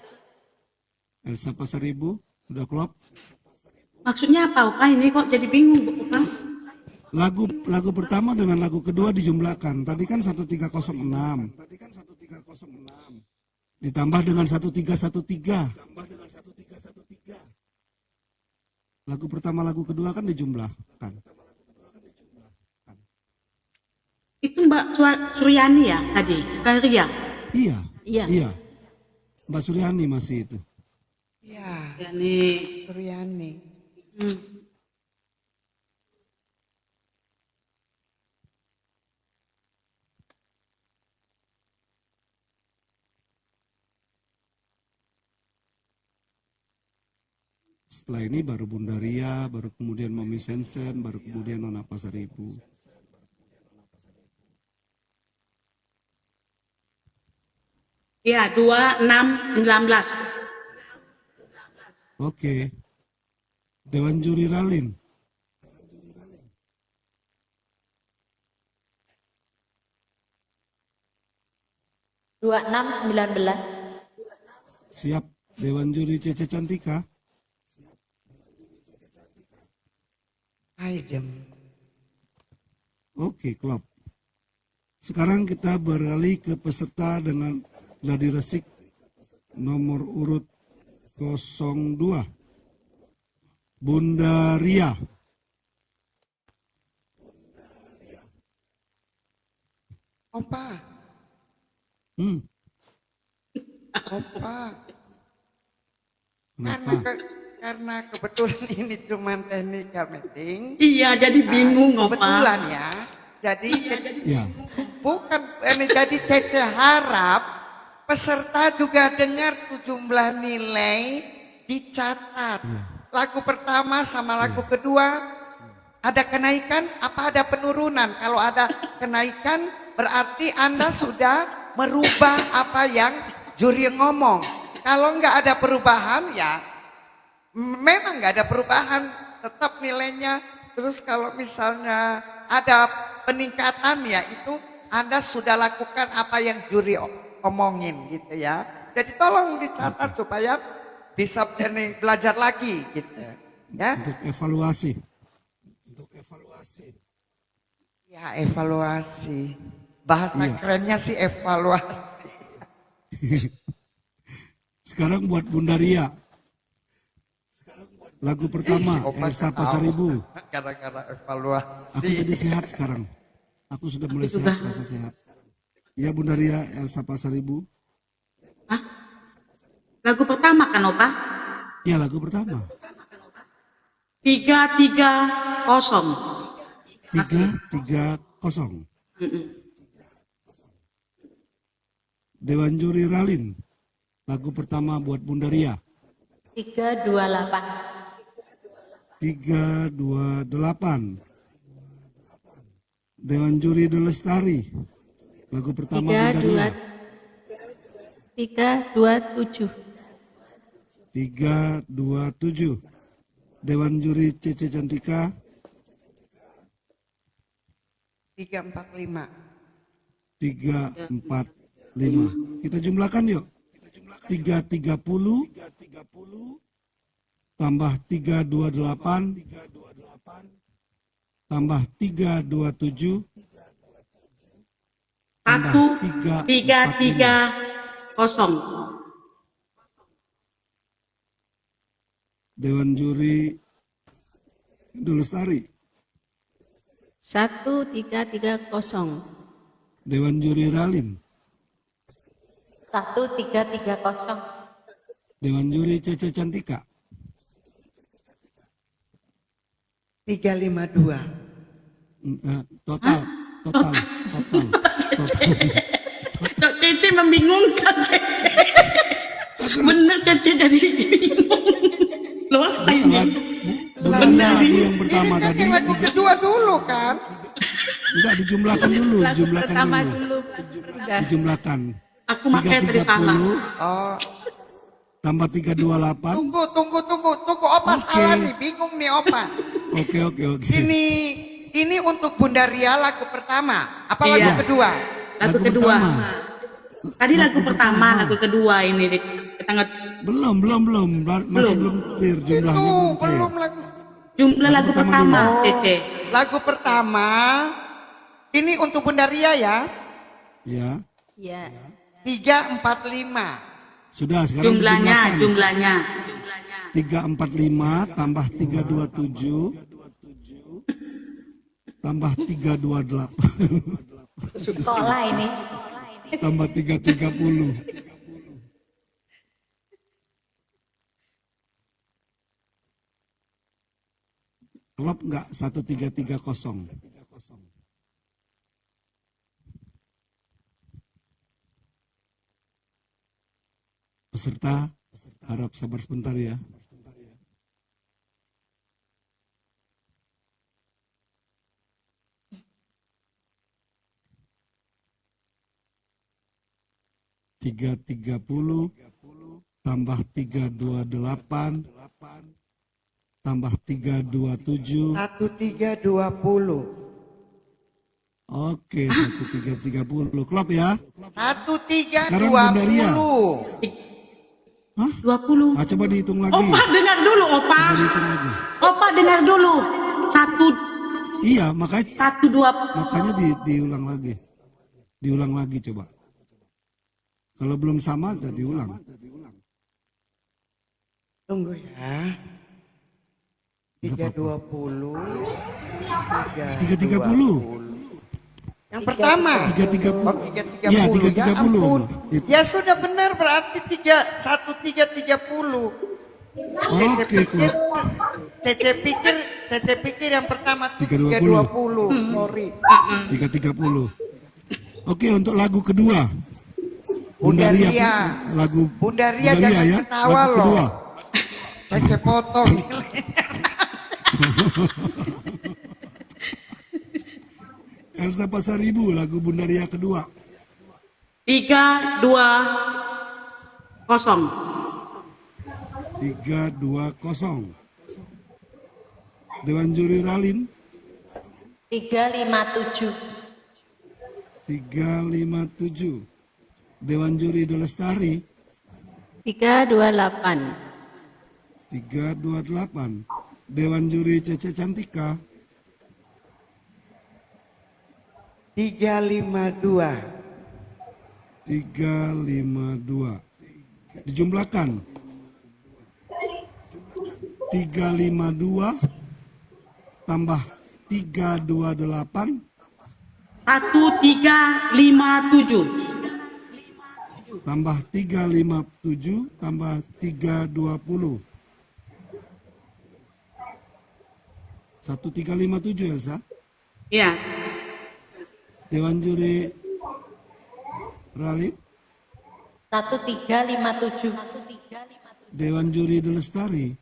Elsa Pasaribu, udah klop? Maksudnya apa, Opa? Ini kok jadi bingung, Opa? Lagu pertama dengan lagu kedua dijumlahkan. Tadi kan 1306. Ditambah dengan 1313. Lagu pertama, lagu kedua kan dijumlahkan. Itu Mbak Suryani ya tadi, bukan Ria? Iya. Iya. Iya. Mbak Suryani masih itu. Ya, Yani Suryani. Setelah ini baru Bunda Ria, baru kemudian Mami Sensen, baru kemudian Nona Pasaribu. ya 2619. Oke. Dewan Juri Ralin. 2619. Siap. Dewan Juri Cece Cantika. Idem. Oke, klop. Sekarang kita beralih ke peserta dengan gladi resik nomor urut 02. Bunda Ria. Opa, Opa. Kenapa? Karena kebetulan ini cuma technical meeting. Iya, jadi bingung, Opa. Kebetulan ya. Jadi Ya. bukan ini, jadi Cece harap peserta juga dengar tuh jumlah nilai dicatat. Lagu pertama sama lagu kedua ada kenaikan apa ada penurunan? Kalau ada kenaikan berarti Anda sudah merubah apa yang juri ngomong. Kalau nggak ada perubahan ya memang nggak ada perubahan, tetap nilainya. Terus kalau misalnya ada peningkatan ya itu Anda sudah lakukan apa yang juri omongin gitu ya. Jadi tolong dicatat supaya bisa belajar lagi gitu ya. Untuk evaluasi. Ya evaluasi. Bahasa kerennya sih evaluasi. Sekarang buat Bunda Ria. Lagu pertama, Elsa Pasaribu. Gara-gara evaluasi. Aku jadi sehat sekarang. Aku sudah mulai sehat, rasa sehat. Ya Bunda Ria, Elsa Pasaribu. Hah? Lagu pertama kan Opa? Ya lagu pertama. 330. 330. Dewan Juri Ralin. Lagu pertama buat Bunda Ria. 328. 328. Dewan Juri Delestari. Lagu pertama Bunda Ria. 327. 327. Dewan Juri Cece Cantika. 345. 345. Kita jumlahkan yuk. 330 tambah 328 tambah 327 tambah 330. Dewan Juri Delestari. 1330. Dewan Juri Ralin. 1330. Dewan Juri Cece Cantika. 352. Total. Cece membingungkan Cece. Bener Cece jadi bingung. Loh apa ini? Benar lagu yang pertama Ini kan tadi. yang lagu kedua dulu kan? Enggak dijumlahkan dulu, Lagu pertama dulu. Udah. Dijumlahkan. Aku makanya tadi salah. 330 Oh, tambah 328. tunggu. Opa salah nih, bingung nih Opa. Oke. Ini untuk Bunda Ria lagu pertama. Apa Iya. lagu kedua? Lagu kedua. pertama. Tadi lagu pertama, lagu kedua ini kita Belum. Masih belum clear jumlahnya. Itu clear. belum lagu. jumlah lagu pertama, dulu. Cece. Lagu pertama. Ini untuk Bunda Ria ya. Ya. Ya. 345. Sudah sekarang Jumlahnya. 345 tambah 327 tambah 328 Sekolah ini. tambah 330. Klop enggak 1330. Peserta harap sabar sebentar ya. Tiga 330 tambah 328 tambah 327. 1320. Oke, 1330. Klop ya. 1320. Sekarang Bunda Ria. Hah? 20. Ah, coba dihitung lagi. Opa dengar dulu, Opa. Coba dihitung lagi. Opa dengar dulu. 1, Iya, makanya 1, 2. diulang lagi. Diulang lagi coba. Kalau belum sama, jadi diulang. Tunggu ya. 320. 330. Yang pertama. 330. Oh, 330. Iya, Ya 330. ampun. Itu. Ya sudah benar berarti 1330. Oke, Klop. Cece pikir yang pertama 320. 320. Sorry. 330. Oke, untuk lagu kedua. Bunda Ria. Lagu Bunda Ria jangan ya. ketawa Lagu loh. kedua. Cece potong. Elsa Pasaribu, lagu Bunda Ria kedua. 3, 2, kosong. 320. Dewan Juri Ralin 357. 357. Dewan Juri Delestari 328. 328. Dewan Juri Cece Cantika 352. 352. Dijumlahkan 352 tambah 328 1357. tambah 357 tambah 320. 1357 Elsa. Ya, Dewan Juri Ralin 1357. Dewan Juri Delestari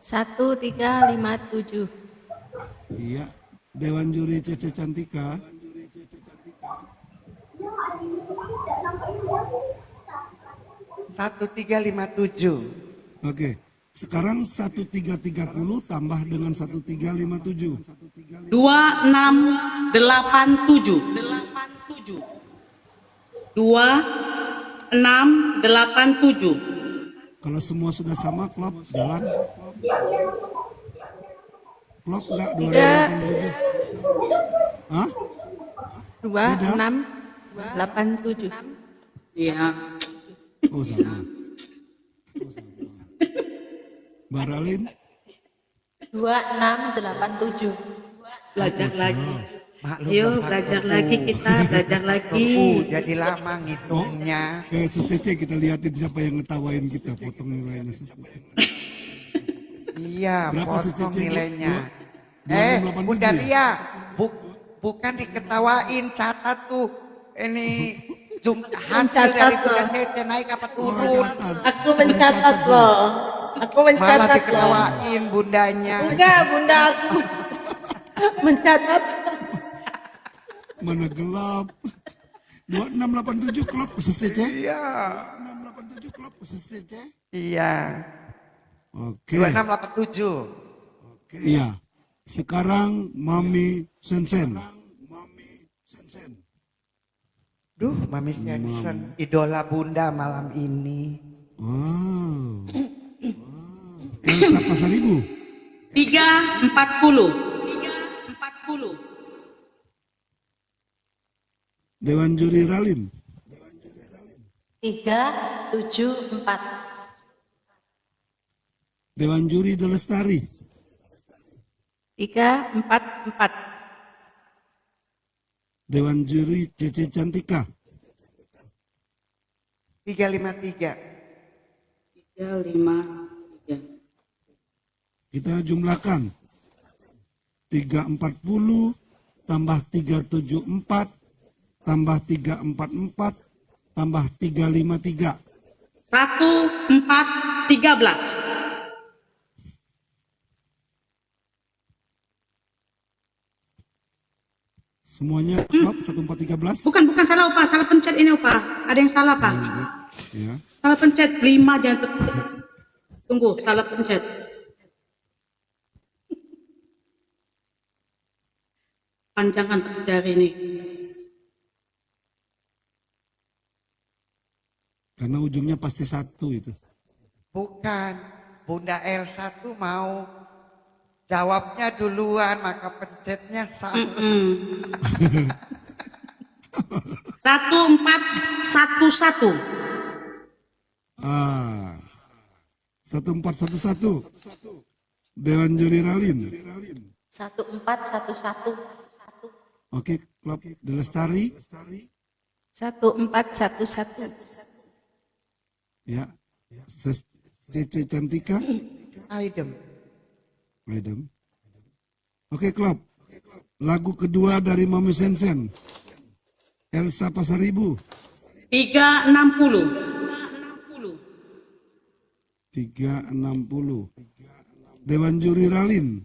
1357. iya. Dewan Juri Cece Cantika 1357. oke. Sekarang 1330 tambah dengan 1357 2687. 2687. Kalau semua sudah sama, klop jalan. Klop enggak 287? Hah? 2687. Iya. Oh sama. Baralin 2687. Belajar lagi. Maklum, Ayo Bapak belajar Guru. lagi kita, belajar lagi. Jadi lama ngitungnya. Sus Cece, kita lihatin siapa yang ngetawain kita, potong nilainya. Iya, Berapa Sus potong Cece? nilainya. 2687 Bunda ya? Lia, bukan diketawain, catat tuh. Ini hasil dari Bunda Cece naik apa turun. Aku mencatat loh. Aku Malah mencatat loh. diketawain bundanya. Enggak, Bunda aku mencatat. Mana gelap. 2687 klop Sus Cece. Iya. 2687 klop Sus Cece. Iya. Oke. 2687. Iya. Sekarang Mami Sensen. Duh, Mami Sensen, idola Bunda malam ini. Wow. Elsa Pasaribu 340. Dewan Juri Ralin 374. Dewan Juri Delestari 344. Dewan Juri Cece Cantika 353. 353. kita jumlahkan 340 tambah 374 tambah 344 tambah 353 1413. semuanya klop 1413. Bukan salah Opa, salah pencet ini Opa. Ada yang salah Pak. Ya. Salah pencet 5 jangan tunggu, salah pencet. Panjangan jari ini. Karena ujungnya pasti satu itu. Bukan, Bunda Elsa tuh mau jawabnya duluan, maka pencetnya salah. 1411. 1411. Dewan Juri Ralin 1411. oke. Klub Delestari 1411. ya. Cece Cantika Aidem. Oke klub. Lagu kedua dari Mami Sensen Elsa Pasaribu 360. 360. Dewan Juri Ralin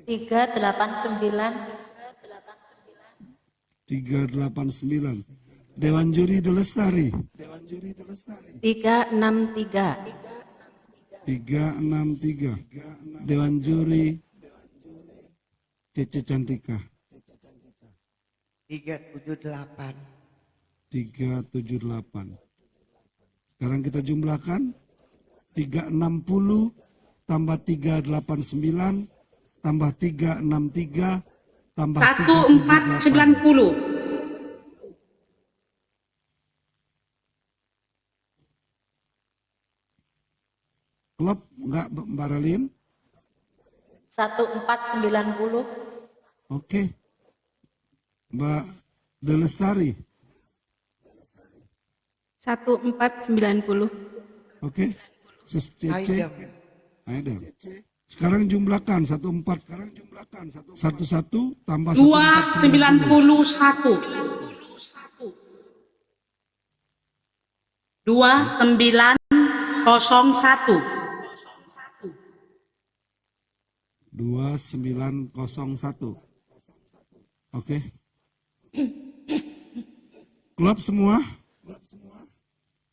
389. 389. Dewan Juri De Lestari. 363. 363. Dewan Juri Cece Cantika. 378. 378. Sekarang kita jumlahkan 360 tambah 389 tambah 363 tambah 1490. Klop enggak Mbak Ralin? 1490. Oke. Mbak De Lestari. 1490. Oke. Sus Cece. Aidam. Aidam. Sekarang jumlahkan 14. Sekarang jumlahkan 11 tambah 291. 2901. 2901. Oke. Klub semua?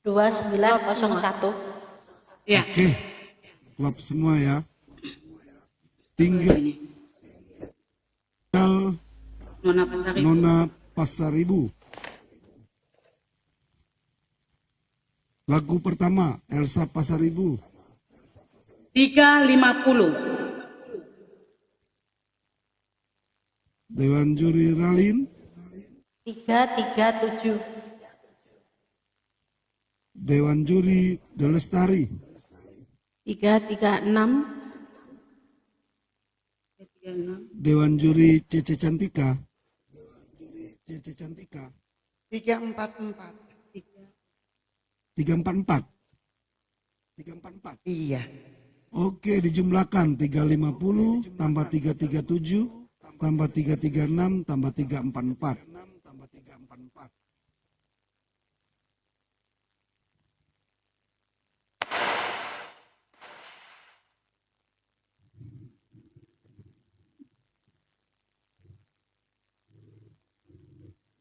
2901. Ya. Oke. Klub semua ya. Tinggal Nona Pasaribu. Lagu pertama Elsa Pasaribu. 350. Dewan Juri Ralin. 337. Dewan Juri De Lestari. 336. Dewan Juri Cece Cantika. 344. 344. Iya. Oke, dijumlahkan 350 tambah 337 tambah 336 tambah 344.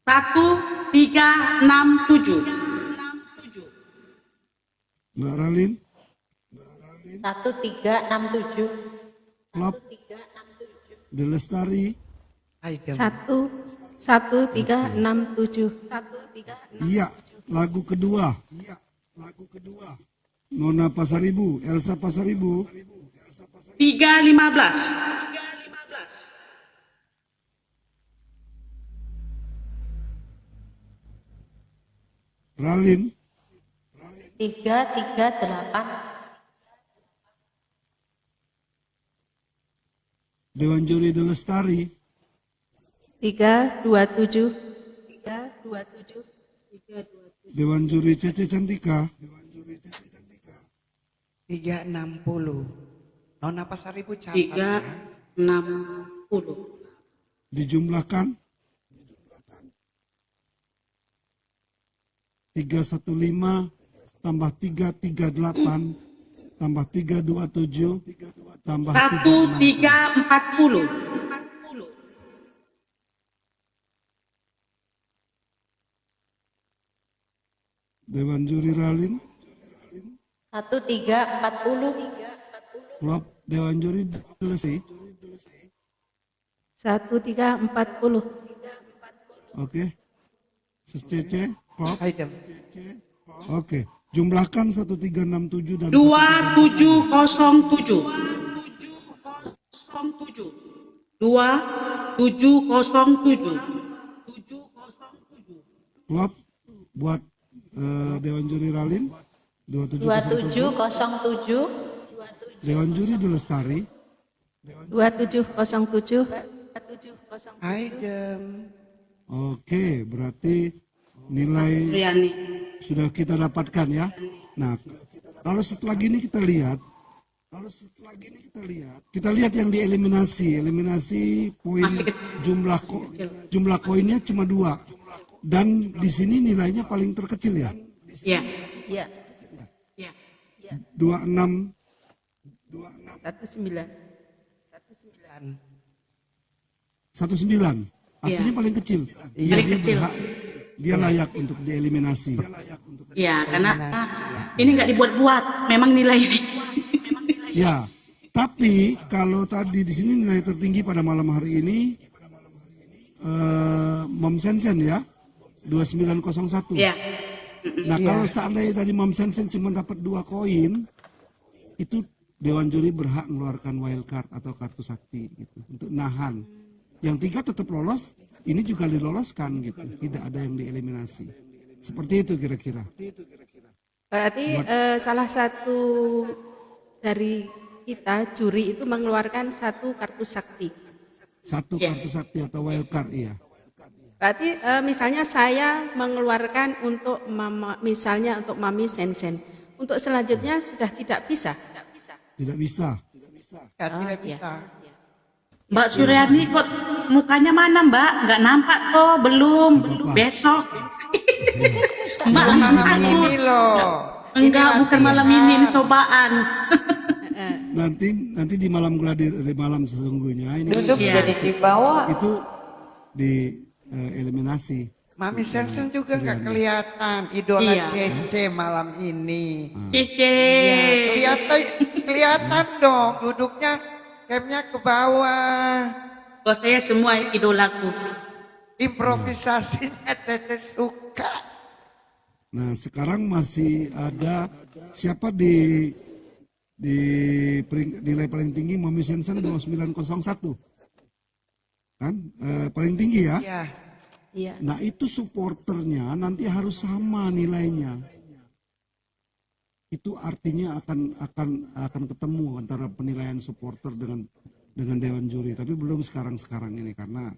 Satu, 367. Mbak Ralin, 1367. Klop, De Lestari. Aidam. 1367. Iya, lagu kedua. Nona Pasaribu, Elsa Pasaribu. 315. Ralin, 338. Dewan Juri De Lestari. 327. Dewan Juri Cece Cantika. 360. Nona Pasaribu catat ya. 360. Dijumlahkan 315 tambah 338 tambah 327 tambah 1340. Dewan Juri Ralin. 1340. Klop Dewan Juri Delesi. 1340. Oke. Sus Cece, klop. Aidam. Oke. Jumlahkan 1367 dan 2707. 2707. klop buat Dewan Juri Ralin 2707. Dewan Juri De Lestari 2707. Aidam. Oke, berarti nilai Riani. sudah kita dapatkan ya. Nah, kalau setelah gini kita lihat, kita lihat yang dieliminasi poin jumlah koinnya cuma 2 dan di sini nilainya paling terkecil ya. Ya. Ya. 26 19. 19. Artinya paling kecil. Iya. Dia dia layak untuk dieliminasi. Ya, karena ini nggak dibuat-buat, memang nilai ini. Ya, tapi kalau tadi di sini nilai tertinggi pada malam hari ini Mom Sensen ya, 2901. Ya. Nah, kalau seandainya tadi Mom Sensen cuma dapat 2 koin, itu Dewan Juri berhak mengeluarkan wildcard atau kartu sakti gitu, untuk nahan. Yang 3 tetap lolos, ini juga diloloskan gitu, tidak ada yang dieliminasi. Seperti itu kira-kira. Berarti salah satu dari kita juri itu mengeluarkan 1 kartu sakti. 1 kartu sakti atau wildcard, iya. Berarti misalnya saya mengeluarkan untuk misalnya untuk Mami Sensen. Untuk selanjutnya sudah tidak bisa. Tidak bisa. Tidak bisa. Mbak Suryani kok mukanya mana Mbak? Nggak nampak toh, belum besok. Mbak Malam ini loh. Enggak, bukan malam ini cobaan. Nanti di malam gladiator, di malam sesungguhnya ini Duduk jadi di bawah. itu di eliminasi. Mami Sensen juga nggak kelihatan, idola Iya. Cece malam ini. Cece. Kelihatan dong, duduknya camnya ke bawah. Kalau saya semua idolaku. Improvisasinya Cece suka. Nah, sekarang masih ada siapa di nilai paling tinggi Mami Sensen 2901. Kan? Paling tinggi ya? Iya. Iya. Nah, itu supporternya nanti harus sama nilainya. Itu artinya akan ketemu antara penilaian supporter dengan Dewan Juri, tapi belum sekarang ini karena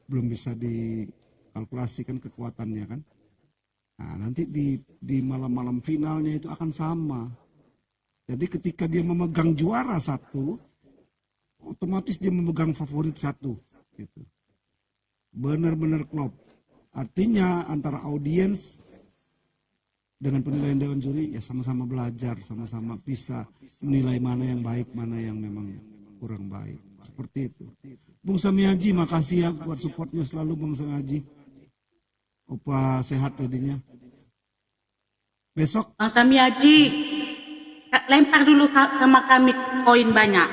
belum bisa dikalkulasikan kekuatannya kan. Nah, nanti di malam-malam finalnya itu akan sama. Jadi ketika dia memegang juara 1, otomatis dia memegang favorit 1 gitu. Benar-benar klop. Artinya antara audiens dengan penilaian Dewan Juri ya sama-sama belajar, sama-sama bisa menilai mana yang baik, mana yang memang kurang baik. Seperti itu. Bung Sami Haji, makasih ya buat supportnya selalu Bung Sami Haji. Opa sehat tadinya. Besok Bang Sami Haji, lempar dulu sama kami koin banyak.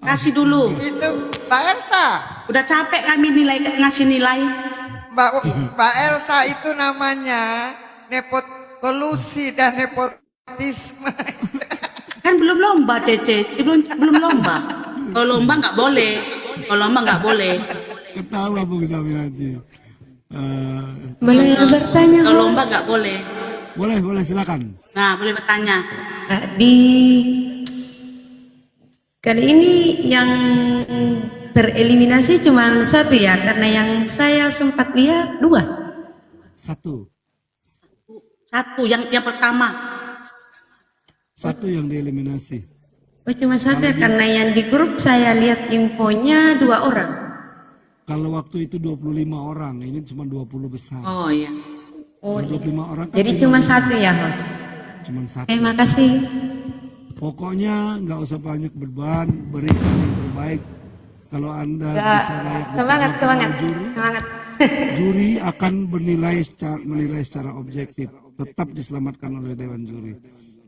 Kasih dulu. Itu Mbak Elsa. Udah capek kami ngasih nilai. Mbak Elsa itu namanya kolusi dan nepotisme. Kan belum lomba Cece, belum lomba. Kalau lomba nggak boleh. ketawa Bung Sami Haji. Boleh bertanya, Kalau lomba host? nggak boleh. Boleh silakan. Nah, boleh bertanya. Di kali ini yang tereliminasi cuma 1 ya, karena yang saya sempat lihat 2. 1 yang pertama. 1 yang dieliminasi. Oh cuma 1 ya, karena yang di grup saya lihat infonya 2 orang. Kalau waktu itu 25 orang, ini cuma 20 besar. Oh iya. Oh, 25 orang kan jadi cuma 1 ya host. Cuma 1. Terima kasih. Pokoknya nggak usah banyak beban, berikan yang terbaik. Kalau Anda bisa layak Semangat. juri akan menilai secara objektif, tetap diselamatkan oleh Dewan Juri.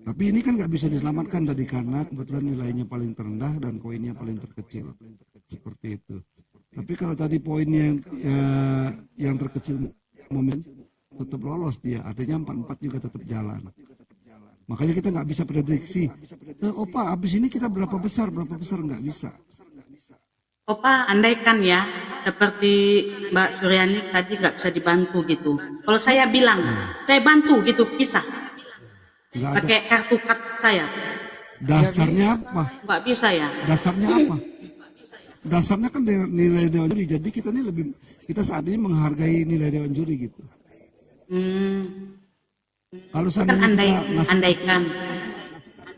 Tapi ini kan nggak bisa diselamatkan tadi karena kebetulan nilainya paling terendah dan koinnya paling terkecil. Seperti itu. Tapi kalau tadi poinnya yang terkecil momen tetap lolos dia, artinya 44 juga tetap jalan. Makanya kita nggak bisa prediksi. Opa, abis ini kita berapa besar nggak bisa. Opa, andaikan ya, seperti Mbak Suryani tadi nggak bisa dibantu gitu. Kalau saya bilang, saya bantu gitu, bisa. Nggak ada. Pakai kartu saya. Dasarnya apa? Nggak bisa ya. Dasarnya apa? Dasarnya kan nilai Dewan Juri. Jadi kita saat ini menghargai nilai Dewan Juri gitu. Kalau Kan seandainya kita ngasih, andaikan.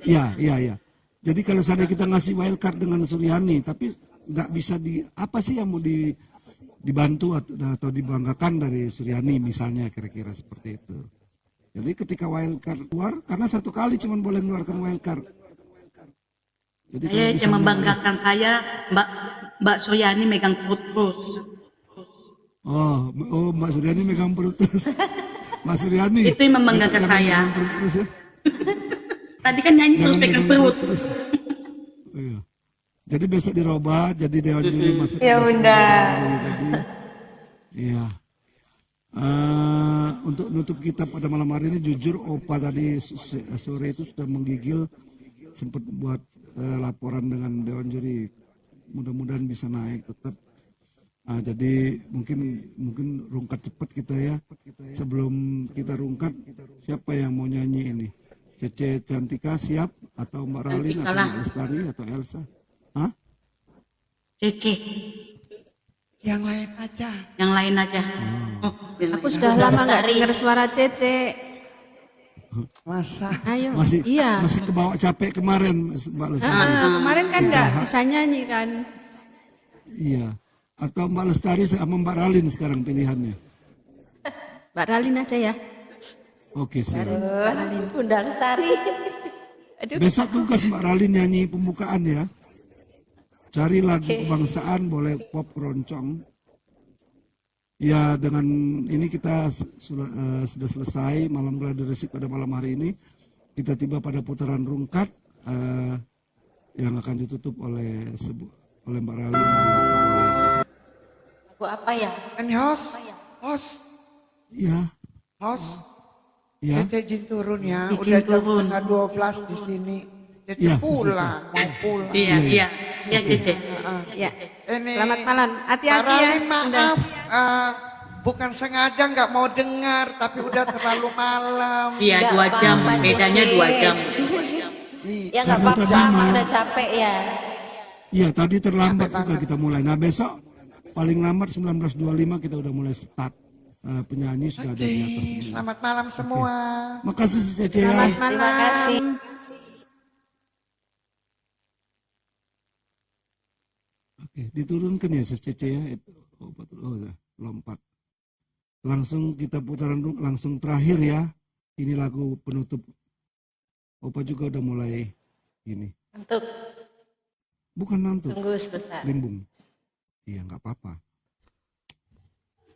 ya. Jadi kalau seandainya kita ngasih wildcard dengan Suryani, tapi nggak bisa apa sih yang mau dibantu atau dibanggakan dari Suryani misalnya kira-kira seperti itu. Jadi ketika wildcard keluar, karena 1 kali cuma boleh mengeluarkan wildcard. Jadi kalau Saya bisa yang lihat- membanggakan saya, Mbak Suryani megang perut terus. Oh, Mbak Suryani megang perut terus. Mbak Suryani. Itu yang membanggakan jangan saya. megang perut terus ya. Tadi kan nyanyi terus Jangan pegang megang perut. terus. Iya. Jadi besok dirubah jadi Dewan Juri masuk. Ya Bunda. Tadi. Iya. Untuk nutup kita pada malam hari ini, jujur Opa tadi sore itu sudah menggigil, sempat buat laporan dengan Dewan Juri. Mudah-mudahan bisa naik tetap. Jadi mungkin rungkat cepat kita ya. Sebelum kita rungkat, siapa yang mau nyanyi ini? Cece Cantika siap atau Mbak Ralin Cantika atau lah. Mbak Lestari atau Elsa? Hah? Cece, Yang lain aja. yang lain aja. Oh, yang Aku lain. sudah lama nggak Lestari. dengar suara Cece. Masa? Ayo. Masih Iya. masih kebawa capek kemarin Mbak Lestari. Kemarin kan nggak bisa nyanyi kan. Iya. Atau Mbak Lestari sama Mbak Ralin sekarang pilihannya. Mbak Ralin aja ya. Oke, siap. Bunda Lestari. Aduh. Besok tugas Mbak Ralin nyanyi pembukaan ya. Cari lagu kebangsaan, boleh pop keroncong. Ya, dengan ini kita sudah selesai malam gladi resik pada malam hari ini. Kita tiba pada putaran rungkat yang akan ditutup oleh Mbak Ralin. Lagu apa ya? And host, Iya, ya. Cece izin turun ya. Izin Udah jam turun. setengah 12 di sini. Cece Iya, pulang, mau pulang. Iya, Cece. Ya. Ini Selamat malam. Mbak Hati-hati ya. Ralin, maaf, bukan sengaja nggak mau dengar, tapi udah terlalu malam. Iya, Nggak 2 jam. apa-apa, Bedanya Cece. 2 jam. Ya nggak apa-apa, Sama-sama. udah capek ya. Iya, tadi terlambat juga kita mulai. Nah, besok paling lambat 19.25 kita udah mulai start. Penyanyi sudah ada di atas ini. Selamat malam semua. Makasih si Cece ya. Selamat malam. Terima kasih. Oke, diturunkan ya si Cece ya. Udah, lompat. Langsung kita putaran langsung terakhir ya. Ini lagu penutup. Opa juga udah mulai ini. Untuk Bukan nantuk, tunggu sebentar. limbung. Iya, nggak apa-apa.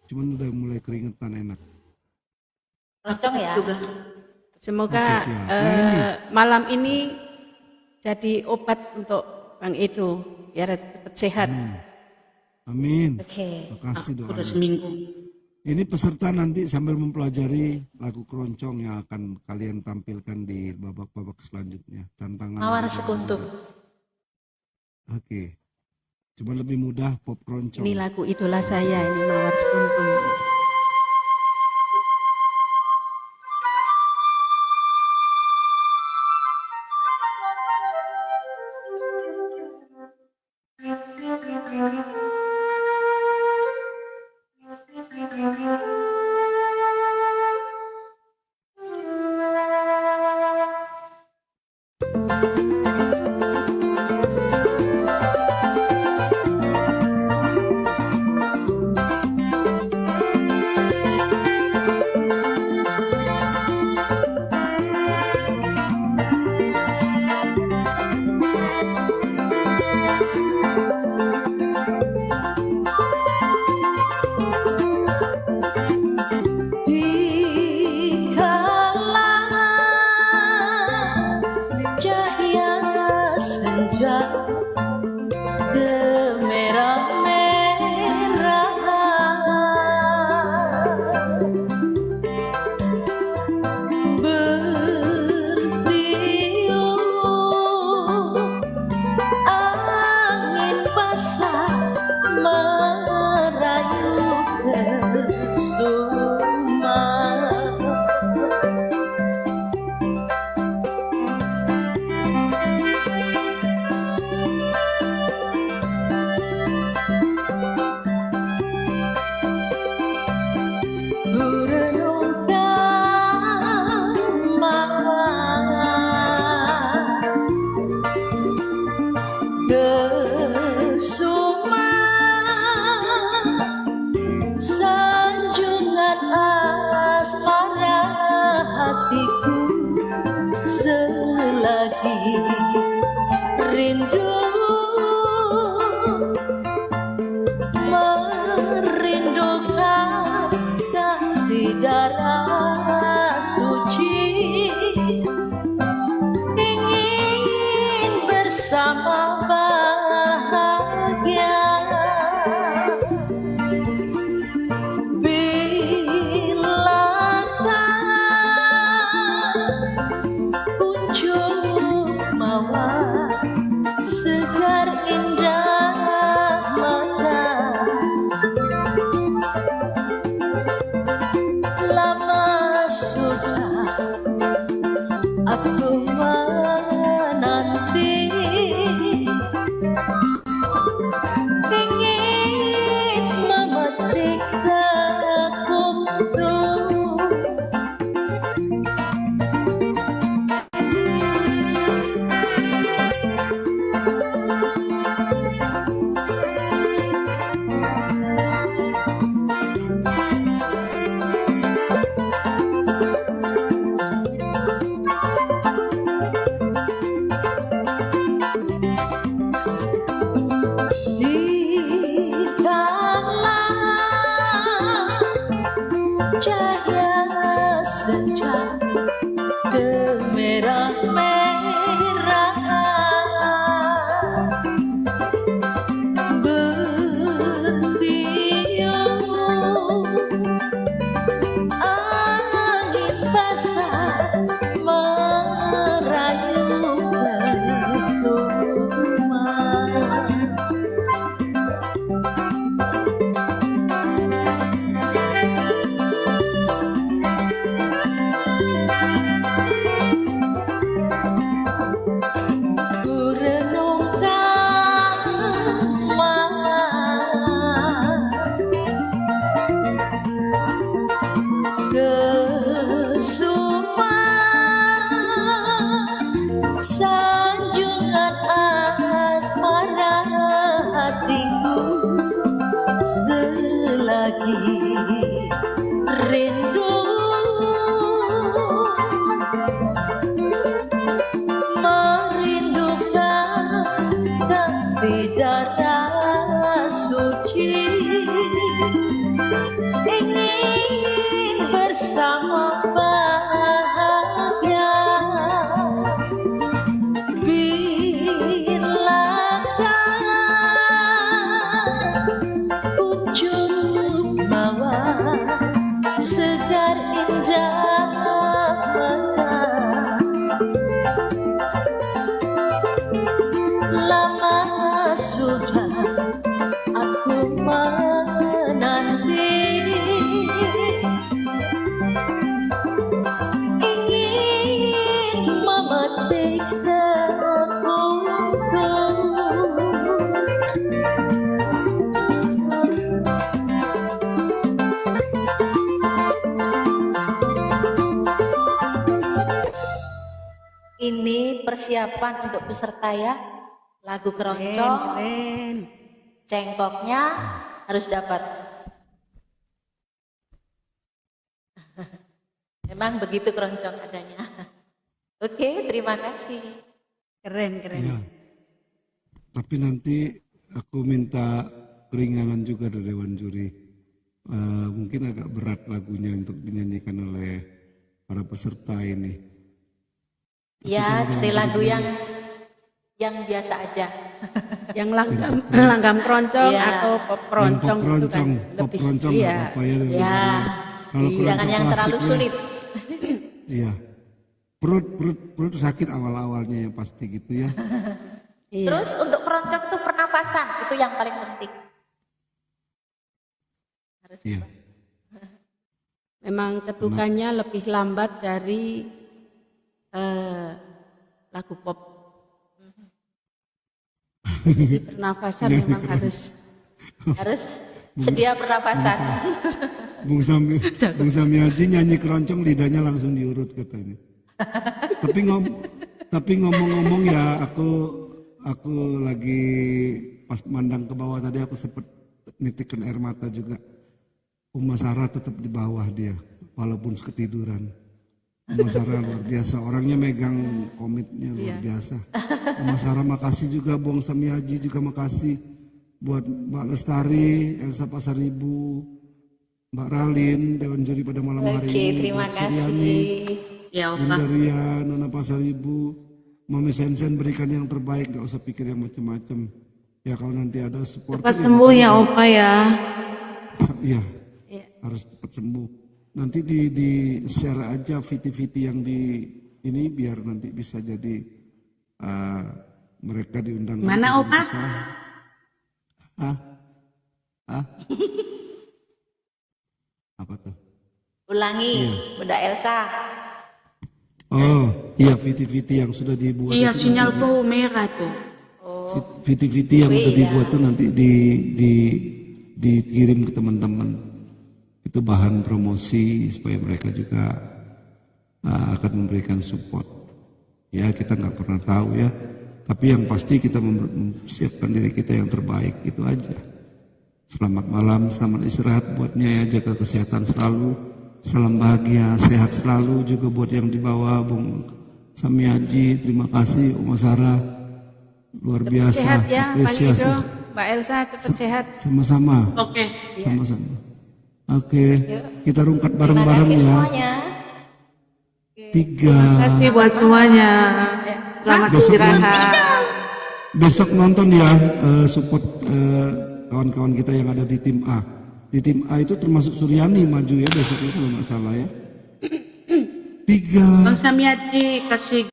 Cuman udah mulai keringetan enak. Keroncong ya. Semoga Oke, siap. Nah, ini. malam ini jadi obat untuk Bang Edo biar cepat sehat. Amin. Oke. Makasih doanya. Udah seminggu. Ini peserta nanti sambil mempelajari lagu keroncong yang akan kalian tampilkan di babak-babak selanjutnya. Tantangan. Mawar Sekuntum. Oke. Cuma lebih mudah pop keroncong. Ini lagu idola saya, ini Mawar Sekuntum. Sanjungan asmara hatiku selagi rindu cahaya senja kemerah-merahan bertiup angin basah merayu kesuman. Sanjungan asmara hatiku selagi rindu merindukan kasih darah suci, ingin bersama bahagia. Ujung mawar segar indah mata, lama sudah aku menanti, ingin memetik sekuntum. Ini persiapan untuk peserta ya, lagu keroncong, cengkoknya harus dapat. Memang begitu keroncong adanya. Oke, terima kasih. Keren. Ya. Tapi nanti aku minta keringanan juga dari Dewan Juri. Mungkin agak berat lagunya untuk dinyanyikan oleh para peserta ini. Ya, cari lagu yang biasa aja. Yang langgam keroncong Iya. atau pop keroncong itu kan Pop lebih keroncong iya. nggak apa-apa ya. Ya, Kalau jangan keroncong yang terlalu klasik ya, sulit. Iya. Perut sakit awal-awalnya yang pasti gitu ya. Iya. Terus untuk keroncong itu pernafasan, itu yang paling penting. Harus Iya. Memang ketukannya lebih lambat dari lagu pop. Jadi pernafasan memang harus sedia pernafasan. Bung Sami Haji nyanyi keroncong lidahnya langsung diurut katanya. Tapi ngomong-ngomong ya, aku lagi pas mandang ke bawah tadi aku sempat nitikan air mata juga. Uma Sarah tetap di bawah dia walaupun ketiduran. Uma Sarah luar biasa, orangnya megang komitnya luar biasa. Uma Sarah makasih juga, Bung Sami Haji juga makasih buat Mbak Lestari, Elsa Pasaribu, Mbak Ralin, Dewan Juri pada malam hari ini. Oke, terima Mbak kasih. Suryani, Ya, Bunda Opa. Ria, Nona Pasaribu, Mami Sensen berikan yang terbaik, gak usah pikir yang macam-macam. Ya kalau nanti ada support. Cepat sembuh ya Opa ya. Iya, harus cepat sembuh. Nanti di share aja VT-VT yang di ini biar nanti bisa jadi mereka diundang. Mana Opa? Apa tuh? Ulangi, Bunda Elsa. Oh, iya VT-VT yang sudah dibuat. Iya, itu sinyalku merah tuh. VT-VT yang sudah dibuat tuh nanti dikirim ke teman-teman. Itu bahan promosi supaya mereka juga akan memberikan support. Ya kita nggak pernah tahu ya. Tapi yang pasti kita mempersiapkan diri kita yang terbaik, itu aja. Selamat malam, selamat istirahat buatnya ya, jaga kesehatan selalu. Salam bahagia, sehat selalu juga buat yang di bawah, Bung Sami Haji, terima kasih, Uma Sarah, luar biasa. Sehat ya, Bang apresiasi. Ido, Mbak Elsa cepat sehat. Sama-sama. Oke. Sama-sama. Oke, kita rungkat Terima bareng-bareng kasih ya. semuanya. 3. Terima kasih buat semuanya. Selamat Besok istirahat. Besok nonton ya, support kawan-kawan kita yang ada di tim A. Di tim A itu termasuk Suryani maju ya besoknya kalau nggak salah ya. 3. Bang Samyadi kasih